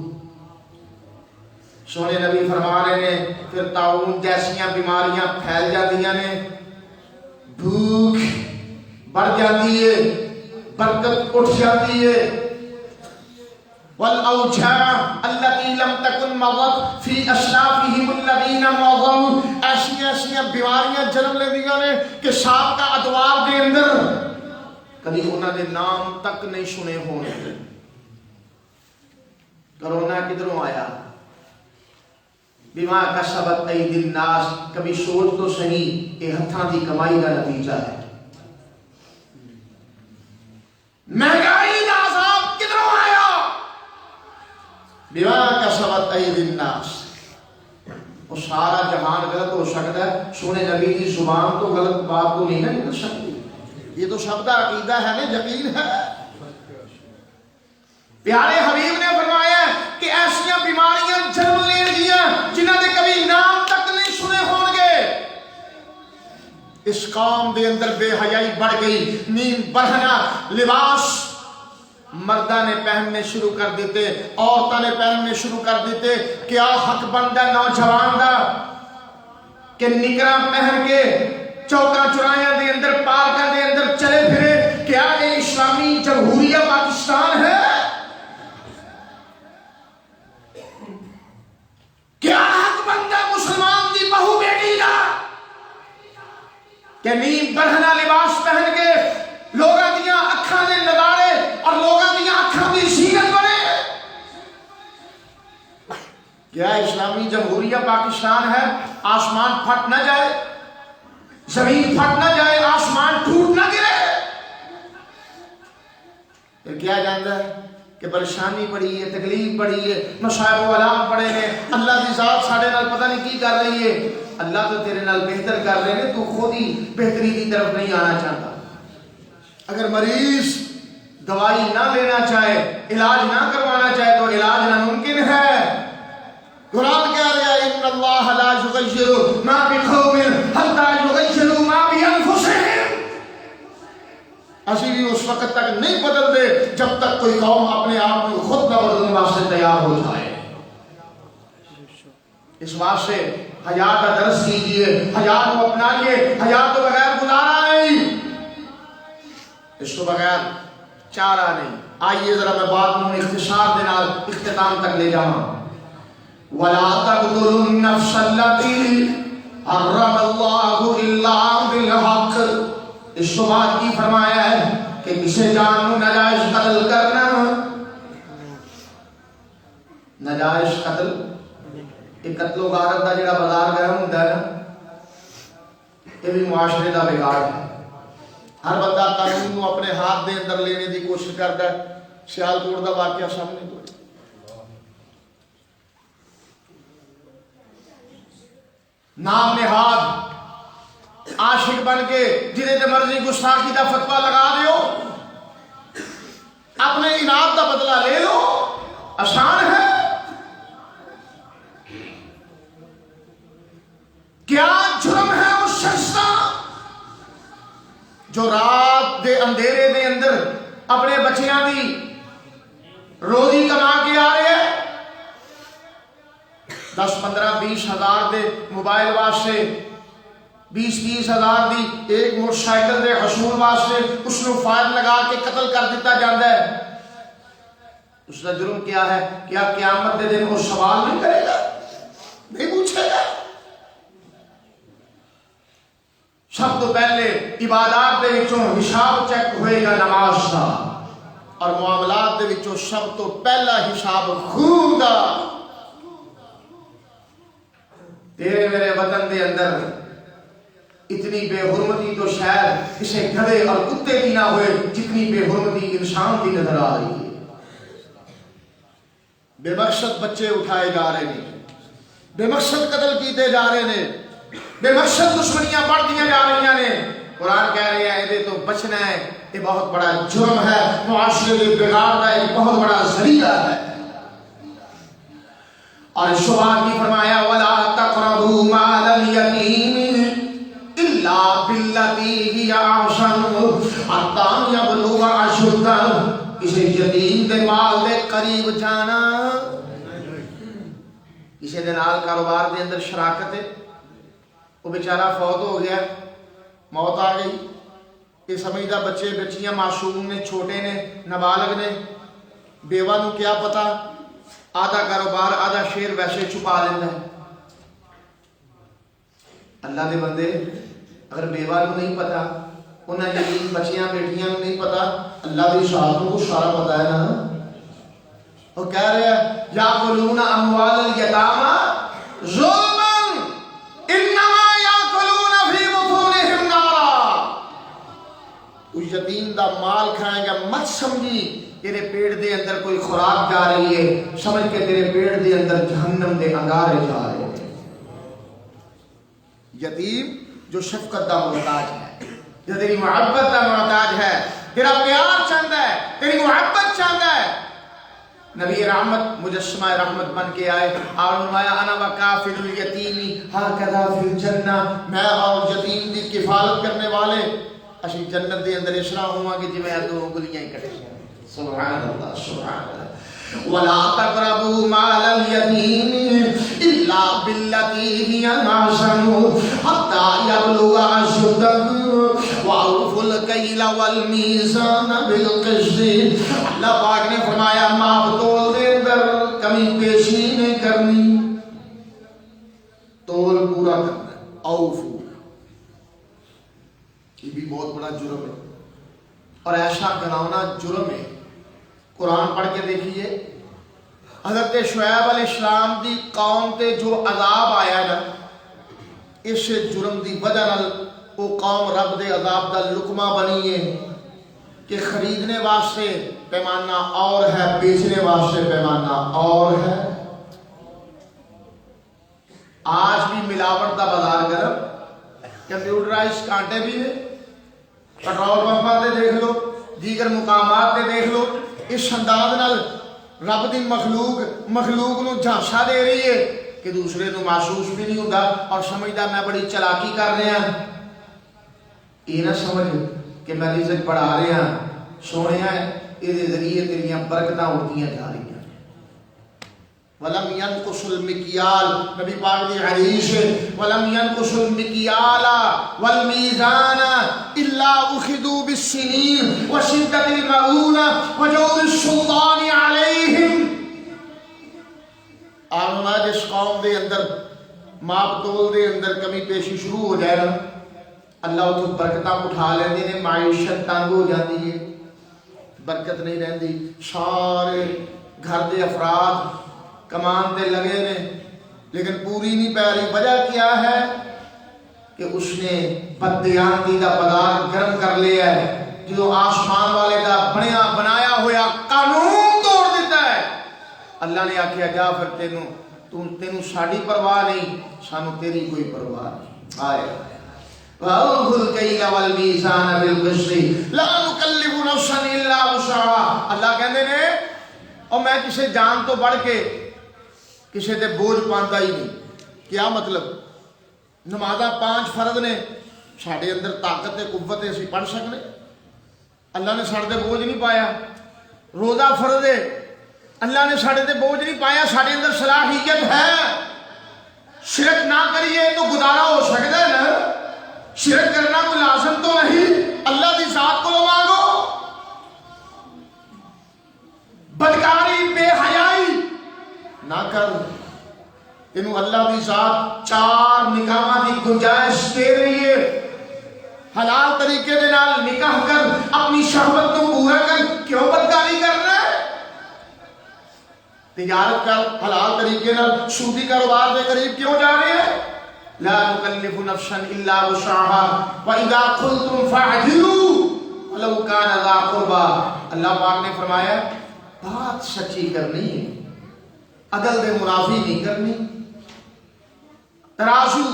سونے نبی فرما رہے ہیں پھر طاعون جیسیاں بیماریاں پھیل جاندیاں نے، بھوک بڑھ جاتی ہے، برکت اٹھ جاتی ہے. والاوجاع التي لم تكن مضت في اسلافهم الذين مضوا، ایسی بیماریاں جنم لیندیاں نے کہ سابقہ ادوار دے اندر کبھی انہاں دے نام تک نہیں سنے ہونے. کرونا کدھروں آیا؟ بما کسبت ایدی الناس. کبھی سوچ تو صحیح کہ ہتھاں دی کمائی کا نتیجہ ہے. مہنگائی کا عذاب کدھروں آیا؟ بما کسبت ایدی الناس. وہ سارا جہان غلط ہو سکتا ہے، سونے نبی کی زبان تو غلط بات تو نہیں نہ نکل سکتی. یہ تو سب کا عقیدہ ہے نا، یقین ہے. پیارے حبیب نے فرمایا کہ ایسیاں بیماریاں جنم لے گیا جنہاں دے کبھی نام تک نہیں سنے ہون گے. اس قوم دے اندر بے حیائی بڑھ گئی، نیم بڑھنا لباس مردہ نے پہننے شروع کر دیتے، عورتوں نے پہننے شروع کر دیتے. کیا حق بندہ نوجوان دا کہ نکراں پہن کے چوکاں چرائیاں دے اندر پارکاں دے اندر چلے پھرے؟ کیا یہ اسلامی جمہوریہ پاکستان ہے؟ کیا حق بندہ مسلمان دی بہو بیٹی دا کہ نیم بڑھنا لباس پہن کے لوگاں دیاں اکھاں دے نظارے اور لوگاں دیاں اکھاں دی زینت بنے؟ کیا اسلامی جمہوریہ پاکستان ہے؟ آسمان پھٹ نہ جائے، زمین پھٹ نہ جائے، آسمان ٹوٹ نہ گرے. پھر کیا جانتا ہے کہ پریشانی بڑی ہے، تکلیف بڑی ہے، مصائب و آلام بڑے نے، اللہ کی ذات ساڑھے نال پتہ نہیں کی کر رہی ہے. اللہ تو تیرے نال بہتر کر رہے ہیں، تو خود ہی بہتری کی طرف نہیں آنا چاہتا. اگر مریض دوائی نہ لینا چاہے، علاج نہ کروانا چاہے تو علاج ناممکن ہے. قرآن کہہ رہا ہے ان اللہ لا یغیر ما بقوم حتی یغیروا ما بانفسہم. اسی بھی اس وقت تک نہیں بدل دے جب تک کوئی قوم اپنے آپ کو خود نہ بدلنے واسطے تیار ہو جائے. اس واسطے حیات کا درس کیجئے، حیات کو اپنائیے. حیات کو بغیر گزارا نہیں، اس کو بغیر چارہ نہیں. آئیے ذرا میں بات میں اختصار دینا اختتام تک لے جاؤں. وَلَا تَقْتُلُوا النَّفْسَ الَّتِي حَرَّمَ اللَّهُ إِلَّا بِالْحَقِّ. اس کو بات کی فرمایا ہے کہ کسی جان کو ناجائز قتل کرنا، ناجائز قتل ایک قتل و غارت دا جڑا بازار گرم ہوندا ہے نا، یہ بھی معاشرے دا بگاڑ ہے. ہر بندہ قانون کو اپنے ہاتھ دے اندر لینے دی کوشش کرتا ہے. سیالکوٹ دا واقعہ سامنے تو نام نہاد عاشق بن کے جنہیں تے مرضی گستاخی دا فتویٰ لگا دیو، اپنے انعام دا بدلہ لے لو، آسان ہے. کیا جرم ہے اس شخص کا جو رات دے اندھیرے دے اندر اپنے بچیاں دی روزی کما کے آ رہے ہیں، 10 15 20 ہزار دے موبائل واسطے 20-20 ہزار دی ایک موٹر سائیکل دے حصول واسطے اس کو فائر لگا کے قتل کر دیتا جاتا ہے، اس کا جرم کیا ہے؟ کیا قیامت کے دن وہ سوال نہیں کرے گا؟ نہیں پوچھے گا؟ سب تو پہلے عبادات دے وچوں حساب چیک ہوئے گا نماز دا، اور معاملات دے وچوں سب تو پہلا حساب خون دا۔ تیرے میرے وطن دے اندر اتنی بے حرمتی تو شاید کسی گدھے اور کتے کی نہ ہوئے جتنی بے حرمتی انسان کی نظر آ رہی ہے۔ بے مقصد بچے اٹھائے جا رہے ہیں، بے مقصد قتل کیتے جا رہے ہیں، بے مقصد دشمنیاں بڑھتی جا رہی ہیں۔ قرآن کہہ رہے ہیں یہ تو بچنا ہے، یہ بہت بڑا جرم ہے، معاشرے کے بگاڑ کا ایک بہت بڑا ذریعہ ہے۔ اور شباب کی فرمایا وَلَا تَقْرَبُوا مَالَ الْيَتِيمِ إِلَّا بِالَّتِي هِيَ أَحْسَنُ حَتَّىٰ يَبْلُغَ أَشُدَّهُ، کسی یتیم دے مال دے قریب جانا، کسی دے نال کاروبار دے اندر شراکت ہے، وہ بیچارہ فوت ہو گیا، موت آ گئی، یہ سمجھدا بچے بچیاں معصوم نے، چھوٹے نے، نابالغ نے، بیوہ نو کیا پتا، آدھا کاروبار آدھا شیر ویسے چھپا لینا ہے۔ اللہ دے بندے اگر بیوہ نو نہیں پتا، انہاں یتیم بچیاں بیٹیاں نو نہیں پتا، اللہ دی شاعت کو سارا پتا ہے نا۔ وہ کہہ رہے ہیں یاکلون اموال الیتامی ظلما انما یاکلون فی بطونہم نارا، تو یتیم دا مال کھائیں گا مت سمجھی تیرے پیٹ دے اندر کوئی خوراک جا رہی ہے، سمجھ کے تیرے پیٹ دے اندر جہنم دے انگارے جا رہے ہیں۔ یتیم جو شفقت دا محتاج ہے، جو تیری محبت دا محتاج ہے، تیرا پیار چاہتا ہے، تیری محبت چاہتا ہے، نبی رحمت مجسمہ رحمت بن کے آئے اور فرمایا انا وکافل الیتیمی ہاکذا فی الجنہ، میں اور یتیم دی کفالت کرنے والے اسی جنت دے اندر اس طرح ہوں کہ جی میں دو انگلیاں اکٹھے ہیں۔ سبحان اللہ سبحان اللہ۔ وَلَا تَقْرَبُوا مَالَ الْيَتِيمِ إِلَّا بِالَّتِي هِيَ أَحْسَنُ حَتَّىٰ يَبْلُغَ أَشُدَّهُ وَأَوْفُوا الْكَيْلَ وَالْمِيزَانَ بِالْقِسْطِ۔ اللہ پاک نے فرمایا ماپ تول دے اندر کمی پیشی نہیں کرنی، تول پورا کرنا ہے۔ اوفو، یہ بھی بہت بڑا جرم ہے اور ایسا گناؤنا جرم ہے۔ قرآن پڑھ کے دیکھیے حضرت شعیب علیہ السلام دی قوم تے جو عذاب آیا نا، اس جرم دی وجہ نال وہ قوم رب دے عذاب دا لقمہ بنی ہے کہ خریدنے واسطے پیمانہ اور ہے، بیچنے واسطے پیمانہ اور ہے۔ آج بھی ملاوٹ دا بازار گرم، کمپیوٹرائز کانٹے بھی ہیں، پیٹرول پمپاں تے دیکھ لو، دیگر مقامات تے دیکھ لو، اس انداز نال رب دی مخلوق نو جھانسا دے رہی ہے کہ دوسرے نو محسوس بھی نہیں ہوتا اور سمجھدا میں بڑی چلاکی کر رہا ہوں۔ یہ نہ سمجھ کہ میں رزق بڑھا رہا ہوں، سونے ہیں یہ ذریعے تیریاں برکتاں اڑتیاں جا رہی ہیں۔ وَلَمْ يَنْقُصُ الْمِكْيَالَ، نبی پاک دی حدیث ہے وَلَمْ يَنْقُصُ الْمِكْيَالَ وَالْمِيزَانَ إِلَّا أُخِذُوا بِالسِّنِينِ وَشِدَّةِ الْمَعُونَةِ وَجَوْرِ السُّلْطَانِ عَلَيْهِمْ۔ آمنا جس قوم دے اندر ماپ تول دے اندر کمی پیشی شروع ہو جائے نا، اللہ تو برکتاں اٹھا لیندے نے، معیشت تنگ ہو جاتی ہے، برکت نہیں رہندی، سارے گھر دے افراد کمان دے لگے نے لیکن پوری نہیں پہ رہی۔ وجہ کیا ہے کہ اس نے بددیانتی دا بازار گرم کر لیا ہے، جو آسمان والے دا بنایا ہویا قانون توڑ دیتا ہے۔ اللہ نے آکھیا جا پھر تینوں ساڈی پرواہ نہیں، سانو تیری کوئی پرواہ نہیں۔ آئے وَأَوْفُوا الْكَيْلَ وَالْمِيزَانَ بِالْقِسْطِ لَا نُكَلِّفُ نَفْسًا إِلَّا وُسْعَهَا۔ اللہ کہندے نے اور میں کسی جان تو بڑھ کے کسی تے بوجھ پاندا ہی نہیں۔ کیا مطلب؟ نمازاں 5 فرض نے، ساڈے اندر طاقت تے قوت ہے، اسی پڑھ سکنے، اللہ نے ساڈے تے بوجھ نہیں پایا۔ روزہ فرض ہے، اللہ نے ساڈے تے بوجھ نہیں پایا، ساڈے اندر صلاحیت ہے، شرک نہ کریے تو گزارا ہو سکتا ہے نا۔ شرک کرنا کوئی لازم تو نہیں، اللہ کی ذات کو مانگو. بدکاری بے حیائی نہ کر، تینوں اللہ کی ذات 4 نکاحاں دی گنجائش دے رہی ہے. حلال طریقے دے نال نکاح کر، اپنی شہوت کو پورا کر. کیوں بدکاری کر رہا ہے؟ تجارت کر حلال طریقے نال، سودی کاروبار کے قریب کیوں جا رہے ہیں؟ لا نکلف نفسا الا وسعها واذا قلتم فاعدلوا ولو كان ذا قربى. اللہ پاک نے فرمایا بات سچی کرنی ہے، عدل دے منافی نہیں کرنی. ترازو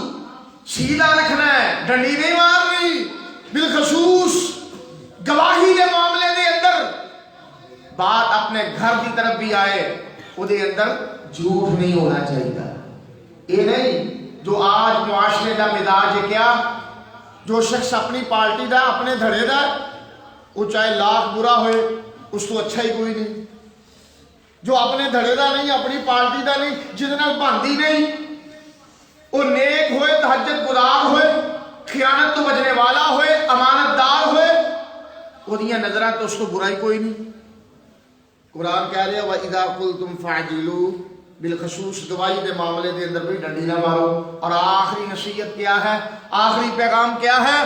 سیدھا رکھنا ہے، ڈنڈی نہیں مارنی. بالخصوص گواہی کے معاملے دے اندر بات اپنے گھر کی طرف بھی آئے، وہ دے اندر جھوٹ نہیں ہونا چاہیے. یہ نہیں جو آج معاشرے کا مزاج ہے، کیا جو شخص اپنی پارٹی دا اپنے دھڑے دا وہ چاہے لاکھ برا ہوئے اس تو اچھا ہی کوئی نہیں. جو اپنے دھڑے دا نہیں، اپنی پارٹی دا نہیں، جس نال بندی نہیں، وہ نیک ہوئے، تہجد گزار ہوئے، خیانت تو بچنے والا ہوئے، امانت دار ہوئے، وہ دیاں نظرہ تو اس کو برائی کوئی نہیں. قرآن کہہ رہے وَإِذَا قُلْتُمْ فَاعْدِلُوا، بالخصوص گواہی دے معاملے دے اندر بھی ڈنڈی نہ مارو. اور آخری نصیحت کیا ہے، آخری پیغام کیا ہے؟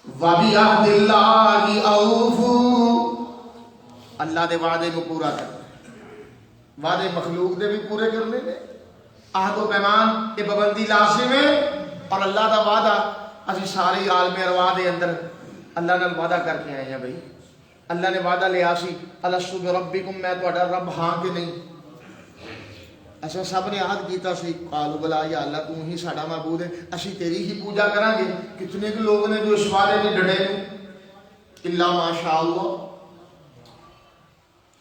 وَبِعَهْدِ اللَّهِ أَوْفُوا، اللہ دے وعدے کو پورا کر. وعدے مخلوق دے بھی پورے کرنے نے، عہد و پیمان یہ پابندی لازم ہے. اور اللہ دا وعدہ اسی سارے عالم ارواح دے اندر اللہ نے وعدہ کر کے آئے ہیں. بھائی اللہ نے وعدہ لیا سی الستو بربکم، میں تہاڈا رب ہاں کہ نہیں؟ اچھا سب نے عہد کیتا سی قالوا بلا یا اللہ تو ہی ساڈا معبود ہے، اسی تیری ہی پوجا کریں گے. کتنے کے لوگ نے جو اس وعدے میں ڈٹے نے؟ الا ماشاء اللہ.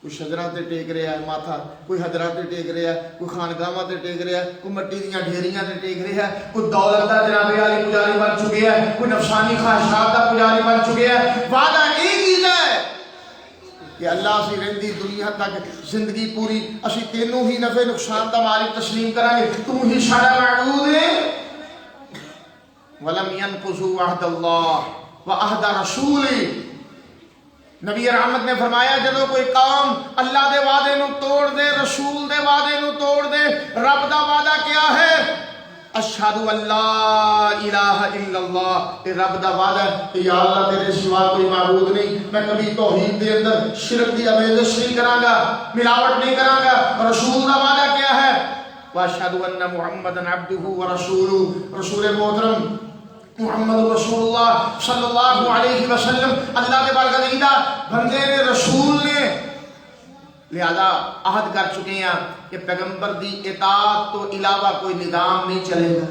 کوئی شجرہ تے ٹیک رہا ہے ماتھا، کوئی حجرہ تے ٹیک رہا ہے، کوئی خانقاہاں تے ٹیک رہا ہے، کوئی مٹی دیاں ڈھیریاں تے ٹیک رہا ہے، کوئی دولت دا جناب عالی پجاری بن چکے ہے، کوئی نفسانی خواہشات دا پجاری بن چکے ہے. وعدہ ایک ہی ہے کہ اللہ اسی رہندی دنیا تک زندگی پوری اسی تینوں ہی نفع نقصان دا مالک تسلیم کریں گے، تو ہی ساڈا معبود ہے. ولم ينقضوا عهد الله وعهد رسوله. نبی رحمت نے فرمایا جدو کوئی قوم اللہ دے وعدے نو توڑ دے، رسول دے وعدے نو توڑ دے، رب دا وعدہ کیا ہے؟ اشہدو اللہ الہ الا اللہ. یہ رب دا وعدہ ہے کہ یا اللہ تیرے سوا کوئی معبود نہیں، میں کبھی توحید دے اندر شرک دی آمیزش نہیں کراں گا، ملاوٹ نہیں کراں گا. رسول دا وعدہ کیا ہے؟ واشہدو ان محمدا عبدہ ورسولہ. رسول محترم محمد رسول اللہ صلی اللہ علیہ وسلم اللہ کے برگزیدہ بندے نے، رسول نے. لہذا عہد کر چکے ہیں کہ پیغمبر دی اطاعت تو علاوہ کوئی نظام نہیں چلے گا.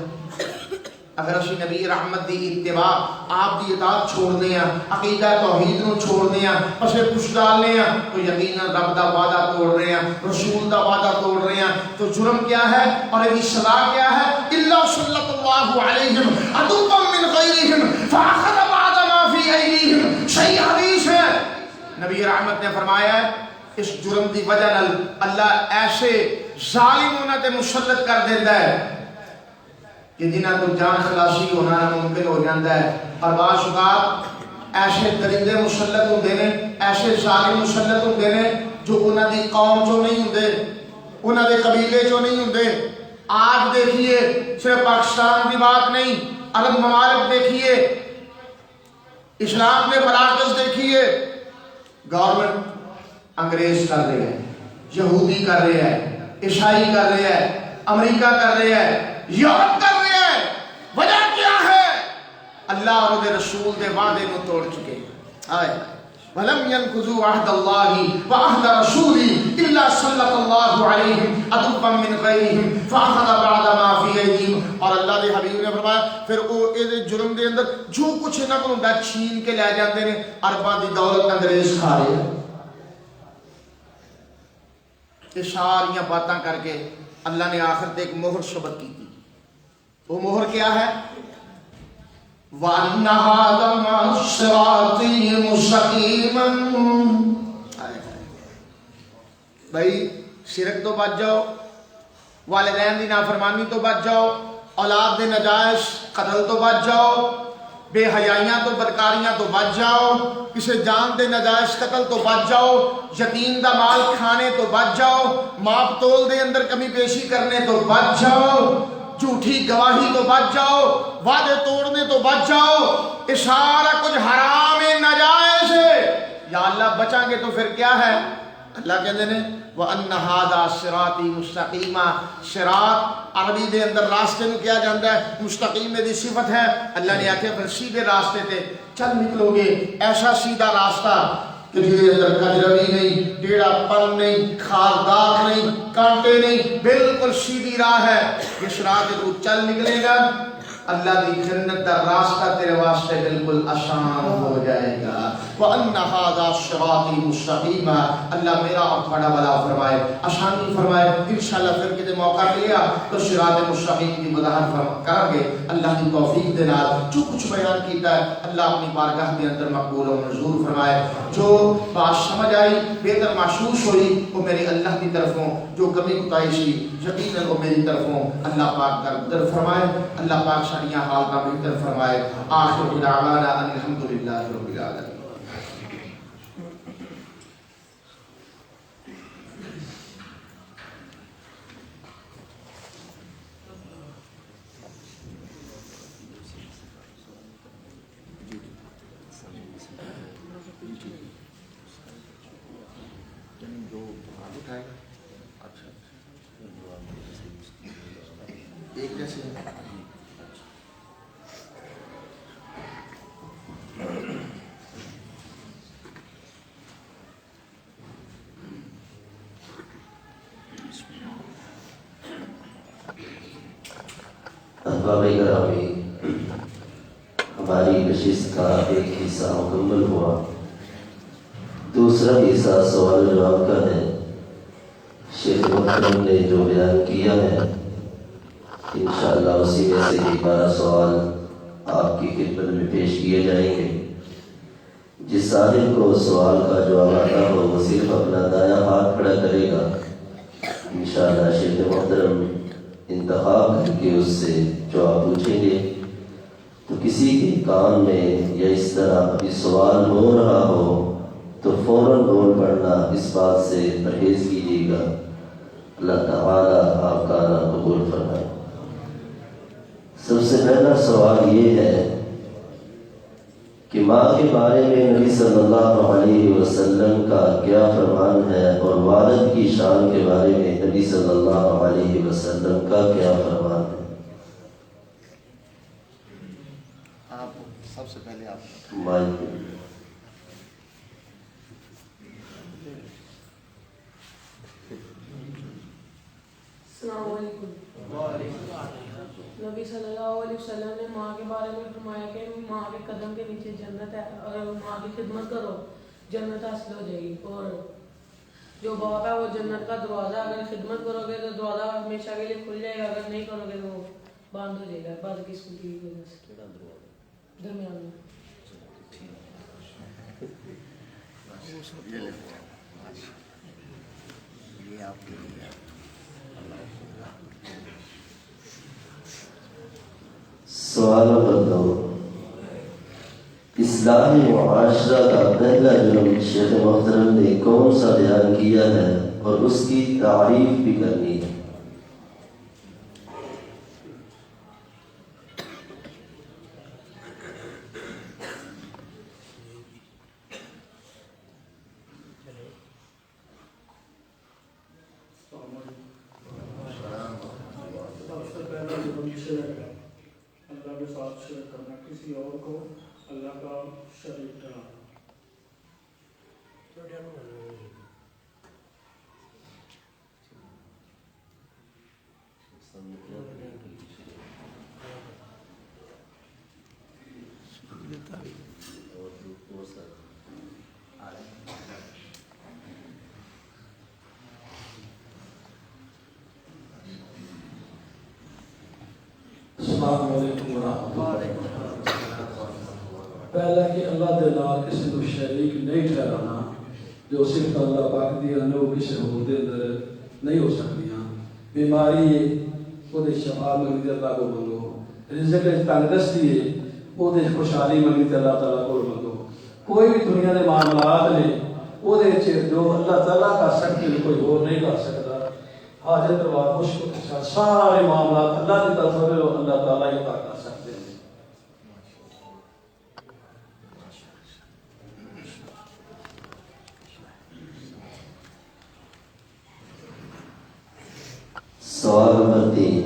اگر اسی نبی رحمت دی اتباع آپ دی اطاعت چھوڑ دیں، عقیدہ توحید نو چھوڑ دیں، پسے پوچھ ڈالنے ہیں، تو یقیناً رب دا وعدہ توڑ رہے ہیں، رسول دا وعدہ توڑ رہے ہیں. تو جرم کیا ہے اور اس کی سزا کیا ہے؟ الا صلی اللہ علیہم عدوا من غیرہم فاخذ بعد ما فی ایدیہم. صحیح حدیث ہے، نبی رحمت نے فرمایا ہے اس جرم دی وجہ نال اللہ ایسے ظالموں تے مسلط کر دیتا ہے کہ جنہاں تو جان خلاصی ہونا ناممکن ہو جاتا ہے. اور بعض اوقات ایسے درندے مسلط ہوندے نے، ایسے ظالم مسلط ہوندے نے جو انہاں دی قوم چوں نہیں ہوندے، انہاں دے قبیلے چوں نہیں ہوندے. آج دیکھیے صرف پاکستان کی بات نہیں، عرب ممالک دیکھیے، اسلام کے مراکز دیکھیے، گورنمنٹ انگریز کر رہے ہیں، یہودی کر رہے ہیں، عیسائی کر رہے ہیں، امریکہ کر رہے ہیں، یورپ کر رہے ہیں. وجہ کیا ہے؟ اللہ اور دے رسول دے وعدے کو توڑ چکے. آئے وَلَمْ يَنْقُضُوا عَهْدَ اللَّهِ وَعَهْدَ رَسُولِهِ إِلَّا سَلَّطَ اللَّهُ عَلَيْهِمْ عَدُوًّا مِّنْ غَيْرِهِمْ فَأَخَذَ بَعْدَ مَا فِي أَيْدِيهِمْ. اور اللہ دے حبیب نے فرمایا پھر وہ اس جرم دے اندر جو کچھ انہاں کو ہوندا چھین کے لے جاندے نے. عرباں دی دولت انگریز کھا رہے ہیں. یہ ساریاں باتاں کر کے اللہ نے آخر تے ایک مہر ثبت کی تھی. وہ مہر کیا ہے؟ وَأَنَّ هَذَا صِرَاطِي مُسْتَقِيمًا. بھائی شرک تو بچ جاؤ، والدین دی نافرمانی تو بچ جاؤ، اولاد دے نجائز قتل تو بچ جاؤ، بے حیائیاں تو بدکاریاں تو بچ جاؤ، کسی جان دے نجائز قتل تو بچ جاؤ، یتیم دا مال کھانے تو بچ جاؤ، ماپ تول دے اندر کمی بیشی کرنے تو بچ جاؤ، جھوٹی گواہی تو بچ جاؤ، وعدے توڑنے تو بچ جاؤ، یہ سارا کچھ حرام ہے، نجائز ہے۔ یا اللہ بچیں گے تو پھر کیا ہے؟ اللہ کہتے ہیں وَأَنَّ هَذَا صِرَاطِي مُسْتَقِيمًا، صراط عربی دے اندر راستے میں کیا جانتا ہے؟ مستقیم میں دی صفت ہے۔ اللہ نے آکھے پھر سیدھے راستے تے چل نکلو گے، ایسا سیدھا راستہ کہ جس کے اندر کجروی نہیں، ٹیڑھا پن نہیں، خاردار نہیں، کانٹے نہیں، بالکل سیدھی راہ ہے۔ یہ صراط تو چل نکلے گا، اللہ دی جنت کا راستہ تیرے واسطے بالکل آسان ہو جائے گا۔ وَأَنَّ هَذَا صِرَاطِي مُسْتَقِيمًا، اللہ میرا اور تھوڑا بلا فرمائے، آسانی فرمائے۔ انشاءاللہ پھر کتے موقع ملیا تو صراط مستقیم کی وضاحت کریں گے اللہ کی توفیق دے نال۔ جو کچھ بیان کیتا ہے اللہ اپنی بارگاہ کے اندر مقبول و منظور فرمائے۔ جو بات سمجھ آئی، بہتر محسوس ہوئی، وہ میری اللہ کی طرفوں، جو کمی کوتاہی سی یقیناً وہ میری طرفوں اللہ پاک درگزر فرمائے۔ اللہ پاک شریعہ حال کا بہتر فرمائے۔ آخر دعوانا ان الحمدللہ رب العالمین۔ ایک جیسے احباب گرامی، ہماری نشست کا ایک حصہ مکمل ہوا، دوسرا حصہ سوال و جواب کا ہے۔ شیخ محترم نے جو بیان کیا ہے انشاءاللہ اسی میں سے 11 سوال آپ کی خدمت میں پیش کیے جائیں گے۔ جس سائل کو سوال کا جواب آتا ہو وہ صرف اپنا دایاں ہاتھ کھڑا کرے گا، انشاءاللہ شیخ محترم انتخاب کر کے اس سے جواب پوچھیں گے۔ تو کسی کے کان میں یا اس طرح ابھی سوال ہو رہا ہو تو فوراً رول پڑھنا، اس بات سے پرہیز کیجیے گا۔ اللہ تعالیٰ آپ کا نام قبول فرمائے۔ سب سے پہلا سوال یہ ہے کہ ماں کے بارے میں نبی صلی اللہ علیہ وسلم کا کیا فرمان ہے، اور والد کی شان کے بارے میں نبی صلی اللہ علیہ وسلم کا کیا فرمان ہے؟ آپ سب سے پہلے آپ مائک السلام علیکم۔ نبی صلی اللہ علیہ وسلم نے ماں کے بارے میں فرمایا کہ ماں کے قدم کے نیچے جنت ہے، اور ماں کی خدمت کرو جنت حاصل ہو جائے گی، اور جو باپ ہے وہ جنت کا دروازہ، اگر خدمت کرو گے تو دروازہ ہمیشہ کے لیے کھل جائے گا، اگر نہیں کرو گے تو وہ بند ہو جائے گا بعد قسم کی وجہ سے۔ درمیان میں یہ آپ کے لیے سوال نمبر 2، اصلاحی معاشرہ کا پہلا جرم شیخ محترم نے کون سا بیان کیا ہے اور اس کی تعریف بھی کرنی ہے؟ اللہ کے ساتھ شرک کرنا، کسی اور کو اللہ کا شریک ٹھہرانا۔ السلام علیکم ورحمۃ اللہ۔ پہلا کہ اللہ دے نال کسی کو شریک نہیں ٹھہرانا، جو صرف اللہ پاک دی نے وہ کسی ہور دے اندر نہیں ہو سکتیاں۔ بیماری ہے وہ دے شفا منگی اللہ کو منگو، رزق تنگ دستی ہے وہ خوشحالی منگی تو اللہ تعالیٰ کو منگو. کوئی بھی دنیا کے معاملات نے وہ جو اللہ تعالیٰ کر سکتے کوئی اور نہیں کر سکتا. حاجت روا مشکل کشا سارے معاملات اللہ کی طرف سے اللہ تعالیٰ ہی کر سکتے ہیں. سوال نمبر 3.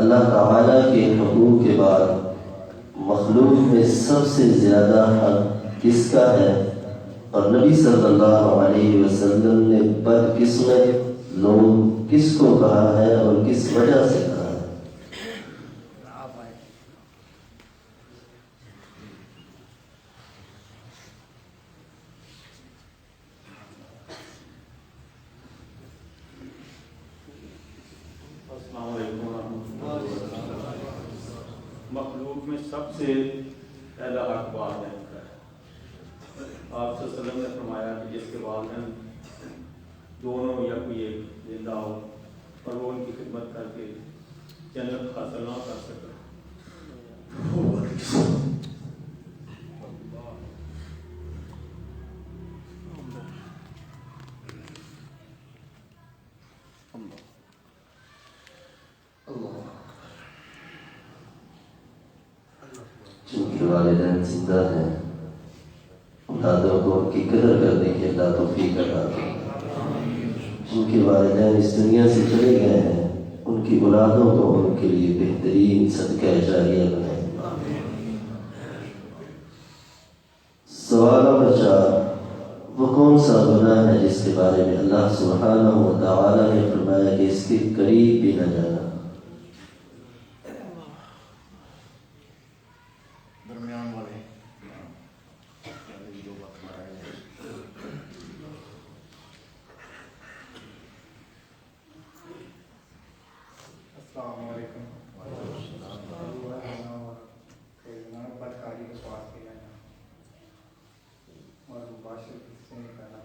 اللہ تعالیٰ کے حقوق کے بعد مخلوق میں سب سے زیادہ حق کس کا ہے اور نبی صلی اللہ علیہ وسلم نے بدقسمت لوگ کس کو کہا ہے اور کس وجہ سے کہا ہے؟ السلام علیکم ورحمۃ اللہ. مخلوق میں سب سے پہلا حق والدین کا ہے. آپ صلی اللہ علیہ وسلم نے فرمایا کہ جس کے والدین دونوں یا کوئی ایک زندہ ہو اور وہ ان کی خدمت کر کے جنت حاصل نہ کر سکے. چونکہ والدین زندہ ہیں اولادوں کو ان کی قدر کرنے کی اللہ توفیق عطا فرمائے. چونکہ والدین اس دنیا سے چلے گئے ہیں ان کی اولادوں کو ان کے لیے بہترین صدقہ جاریہ بنائے. سوال نمبر 4. وہ کون سا گناہ ہے جس کے بارے میں اللہ سبحانہ و تعالی نے فرمایا کہ اس کے قریب بھی نہ جانا؟ درمیان والے السلام علیکم. بدکاری کا سوال کیا جانا اور مباشر سے نہیں کرنا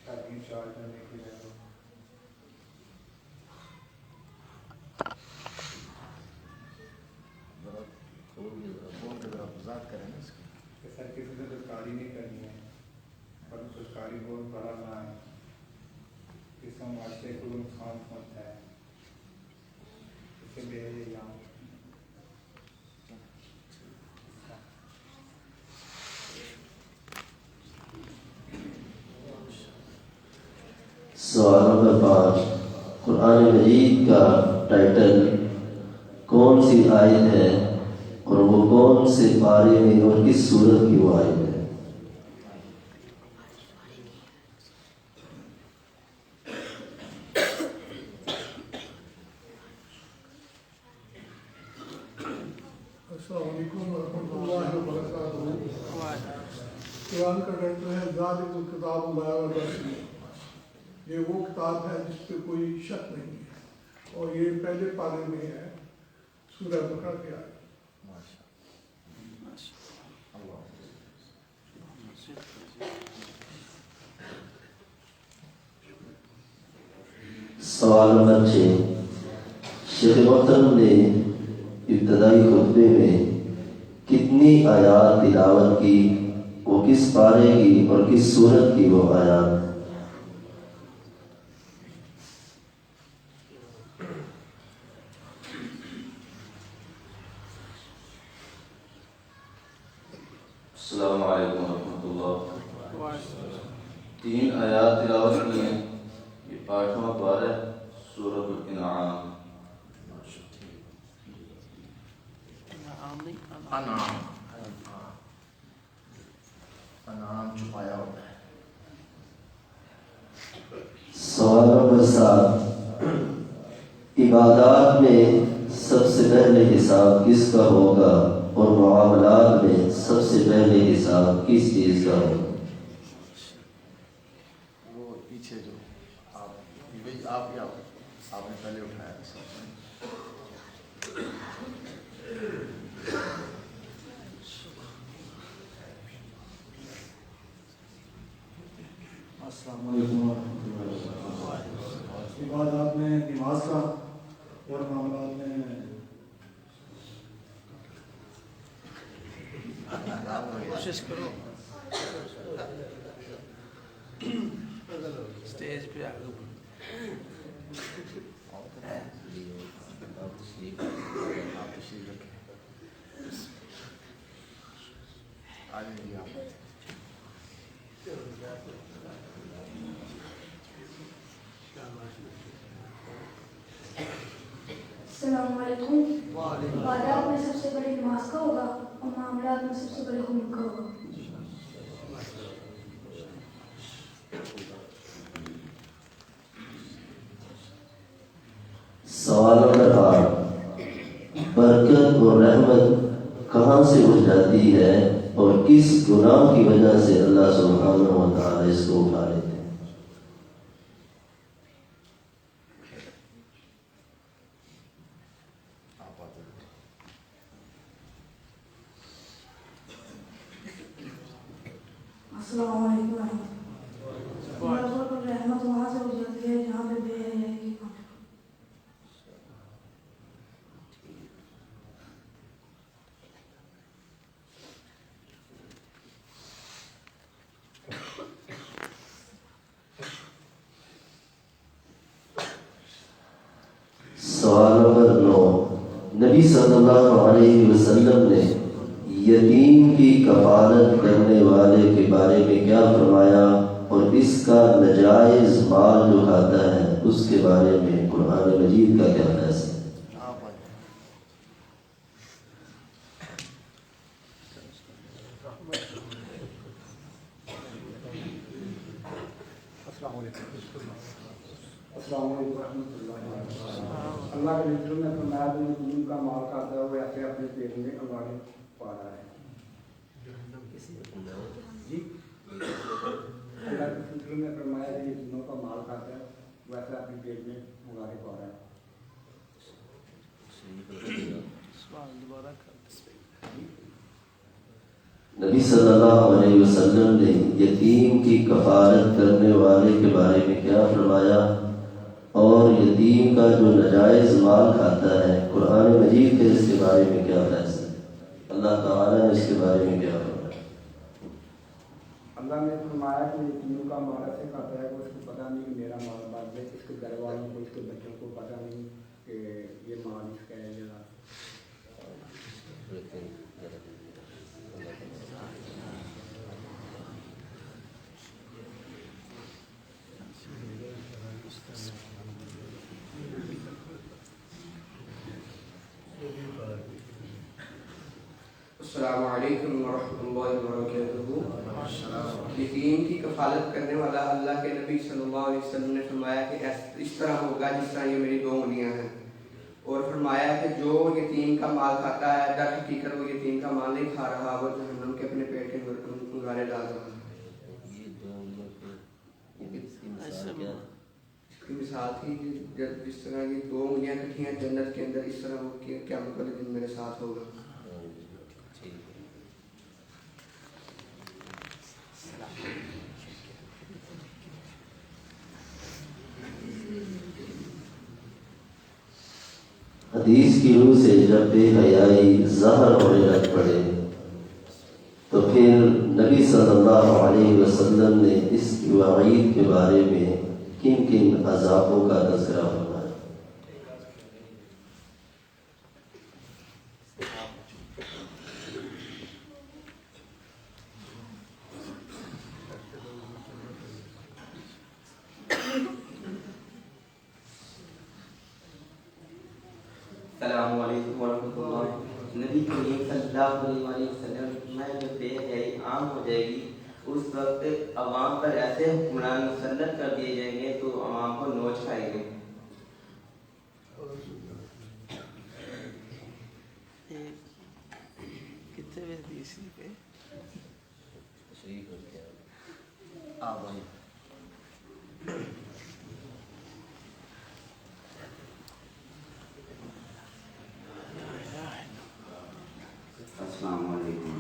شادی چار کرنے کی جگہ سر کسی سے بدکاری نہیں کرنی ہے پر بدکاری بہت بڑا گناہ ہے جس کا معاشرے کو نقصان پہنچتا ہے. اسے بے یہاں سوال نمبر 5. قرآن مجید کا ٹائٹل کون سی آیت ہے اور وہ کون سے پارے میں اور کس سورت کی وہ آیت ہے؟ السلام علیکم ورحمۃ اللہ وبرکاتہ. قرآن کا ٹائٹل ہے ذالک الکتاب لا ریب فیہ. یہ وہ کتاب ہے جس پہ کوئی شک نہیں ہے اور یہ پہلے پارے میں ہے سورہ بقرہ کی آیت. سوال نمبر 6. شیخ محترم نے ابتدائی خطبے میں کتنی آیات تلاوت کی؟ وہ کس پارے کی اور کس سورت کی وہ آیات؟ السلام علیکم ورحمۃ اللہ. 3 آیات تلاوت کی ہیں. یہ 8واں پارہ ہے سورۃ الانعام. انعام چھپایا ہوتا ہے. سوال نمبر 7. عبادات میں سب سے پہلے حساب کس کا ہوگا اور معاملات میں سب سے پہلے حساب کس چیز کا ہوگا؟ وہ پیچھے جو آپ نے پہلے اٹھایا تھا. السلام علیکم ورحمۃ اللہ وبرکاتہ. عبادات میں نماز کا اور معاملات میں گزارش کرو اسٹیج پہ آگے السلام علیکم. عبادات میں سب سے بڑی نماز کا ہوگا اور معاملات میں سب سے بڑے خون کا ہوگا. سوالوں کا جواب. برکت اور رحمت کہاں سے اٹھ جاتی ہے اور کس گناہ کی وجہ سے اللہ سبحانہ و تعالی اس کو اٹھا لیتے ہیں؟ السلام علیکم. برکت اور رحمت وہاں سے ہو جاتی ہے جہاں پہ بے حیائی کی کام. سوال نمبر 9. نبی صلی اللہ علیہ وسلم نے یتیم کی کفالت کرنے والے کے بارے میں کیا فرمایا اور اس کا نجائز مال جو کھاتا ہے اس کے بارے میں قرآن مجید کا کیا فیصلہ ہے؟ السلام علیکم ورحمۃ اللہ. اللہ کے رسول نے فرمایا جو یتیم کا مال کھاتا ہے وہ ایسے اپنے پیٹ میں انگارے پا رہا ہے. جی اللہ کے رسول نے فرمایا جو یتیموں کا مال کھاتا ہے وہ ایسے اپنے پیٹ میں انگارے پا رہا ہے. نبی صلی اللہ علیہ وسلم نے یتیم کی کفالت کرنے والے کے بارے میں کیا فرمایا اور یتیم کا جو نجائز مال کھاتا ہے قرآن مجید کے اس کے بارے میں کیا فیصلہ ہے؟ اللہ تعالیٰ نے اس کے بارے میں کیا فرمایا؟ اللہ نے فرمایا کہ یتیموں کا مال ایسے کھاتا ہے کہ اس کو پتہ نہیں کہ میرا مال بعد میں اس کے گھر والوں کو اس کے بچوں کو پتہ نہیں کہ یہ مال اس کا ہے یا السلام علیکم ورحمۃ اللہ وبرکاتہ. یتیم کی کفالت کرنے والا اللہ کے نبی صلی اللہ علیہ وسلم نے فرمایا کہ اس طرح ہوگا جس طرح یہ میری 2 انگلیاں ہیں، اور فرمایا کہ جو یتیم کا مال کھاتا ہے در حقیقت وہ یتیم کا مال نہیں کھا رہا، وہ جہنم کے اپنے پیٹ کے انگارے ڈال رہا ہے. اس کی مثال تھی کہ جس طرح یہ 2 انگلیاں کٹھی ہیں جنت کے اندر، اس طرح وہ قیامت والے دن میرے ساتھ ہوگا. حدیث کی روح سے جب بے حیائی ظاہر ہونے لگ پڑے تو پھر نبی صلی اللہ علیہ وسلم نے اس کی وعید کے بارے میں کن کن عذابوں کا تذکرہ فرمایا؟ السلام علیکم ورحمۃ اللہ. نبی کریم صلی اللہ علیہ وسلم میں جب بے حیائی عام ہو جائے گی اس وقت عوام پر ایسے حکمران مسلط کر دیے جائیں گے تو عوام کو نوچ کھائے گے. السلام علیکم.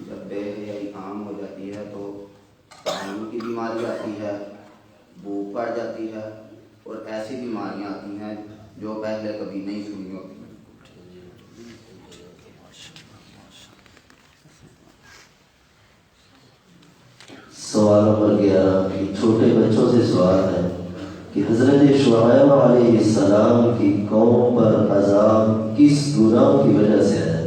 جب بے حیائی عام ہو جاتی ہے تو خون کی بیماری آتی ہے، بھوک پڑ جاتی ہے اور ایسی بیماریاں آتی ہیں جو پہلے کبھی نہیں سنی ہوتی. سوال نمبر 11 کی چھوٹے بچوں سے سوال ہے کہ حضرت شعیب علیہ السلام کی قوم پر عذاب کس گناہ کی وجہ سے ہے؟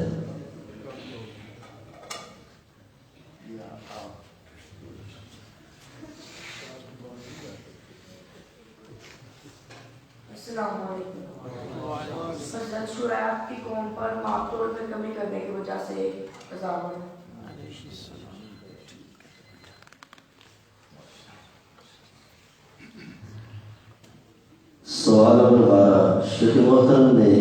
السلام علیکم. حضرت شعیب کی قوم پر معقول میں کمی کرنے کی وجہ سے عذاب ہے. سوال نمبر 12 شیخ محترم نے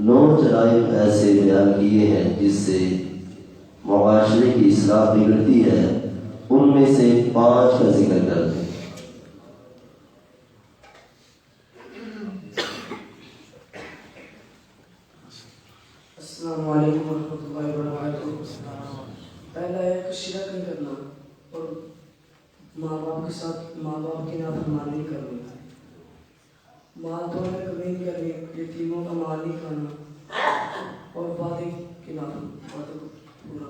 9 جرائم ایسے بیان کیے ہیں جس سے معاشرے کی اصلاح بگڑتی ہے، ان میں سے 5 کا ذکر کر دیں۔ السلام علیکم ورحمۃ اللہ وبرکاتہ۔ پہلا ہے شرک نہیں کرنا اور ماں باپ کے ساتھ ماں باپ کی نافرمانی نہیں کرنی، مال تو میں کمی نہیں کرنی، یتیموں کا مال نہیں کھانا اور وعدے کی وعدے کو پورا۔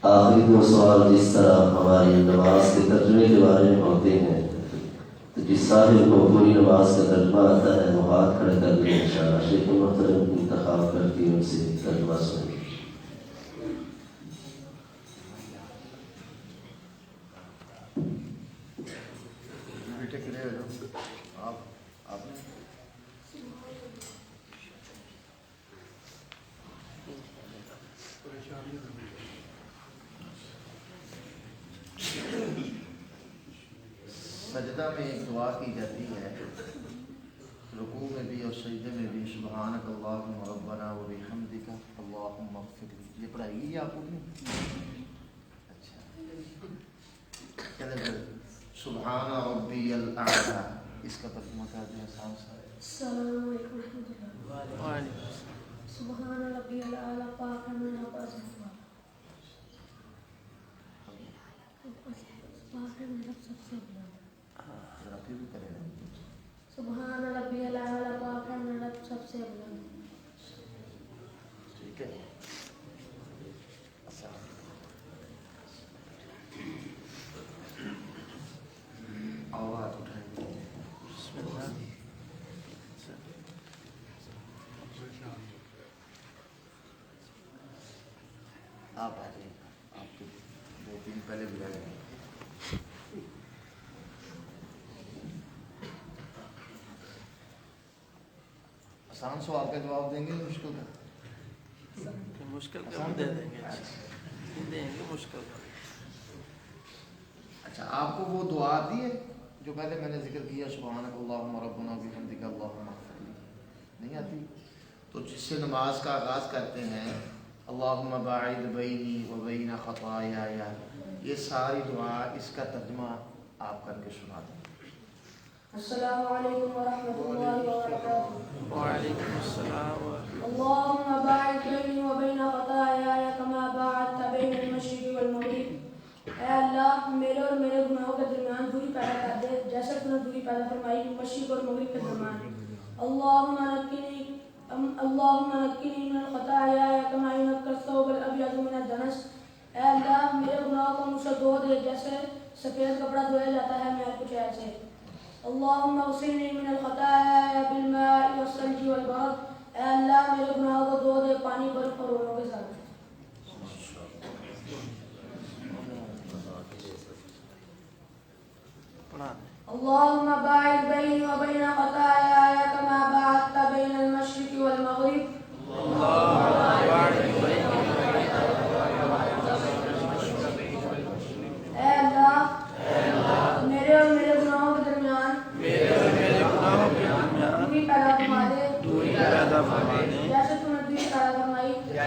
آخری 2 سوال جس طرح ہماری نماز کے ترجمے کے بارے میں ہوتے ہیں، تو جس صاحب کو پوری نماز کا ترجمہ آتا ہے وہ ہاتھ کھڑے کر کے انشاءاللہ شیخ محترم انتخاب کر کے ان سے ترجمہ سنیں۔ سجدہ میں ایک دعا کی جاتی ہے، رکوع میں بھی اور سجدے میں بھی، سبحانک اللہم ربنا و بحمدک اللہم اغفر لی۔ یہ پڑھائی گی آپ کو نہیں؟ اچھا چلے سبحان ربی الاعلیٰ، اس کا ترجمہ کر دیں آسان سا۔ السلام علیکم ورحمۃ اللہ۔ سبحان ربی الاعلیٰ پاک ہے میرا پاس پاک ہے میرا سب سے بلند۔ سبحان ربی الاعلیٰ پاک ہے میرا سب سے بلند۔ ٹھیک ہے، آواز اٹھائیں۔ بسم اللہ۔ آپ آ جائیں، آپ کے 2-3 پہلے بھی لگیں۔ آسان سوال کا جواب دیں گے مشکل کا؟ مشکل کا ہم دے دیں گے، دیں گے مشکل کا۔ اچھا، آپ کو وہ دعا آتی ہے جو پہلے میں نے ذکر کیا، سبحانک اللہم ربنا و بحمدک اللہم اغفر لی؟ نہیں آتی؟ تو جس سے نماز کا آغاز کرتے ہیں، اللہم باعد بینی و بین خطایای، یہ ساری دعا، اس کا ترجمہ آپ کر کے سنا دیں۔ السلام علیکم ورحمۃ اللہ وبرکاتہ۔ وعلیکم السلام ورحمۃ اللہ۔ اللہم باعد بینی و بین خطایای کما باعدت بین المشرق والمغرب۔ اے اللہ، میرے اور میرے گناہوں کے درمیان دوری پیدا کر دے جیسے تو نے دوری پیدا فرمائی مشرق اور مغرب کے درمیان۔ اللہم نقنی من الخطایا کما ینقی الثوب الابیض من الدنس۔ اے اللہ، میرے گناہوں کو مجھ سے دھو دے جیسے سفید کپڑا دھویا جاتا ہے میل کچھ ایسے۔ اللہم اغسلنی من الخطایا بالماء والثلج والبرد۔ اے اللہ، میرے گناہوں کو دھو دے پانی، برف اور اولوں کے ساتھ۔ اللہم باعد بینی و بین خطایای کما باعدت بین المشرق والمغرب۔ اے اللہ، میرے اور میرے گناہوں کے درمیان دوری پیدا فرما دے جیسے تو نے دوری پیدا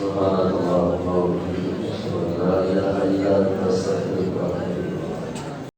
سبحان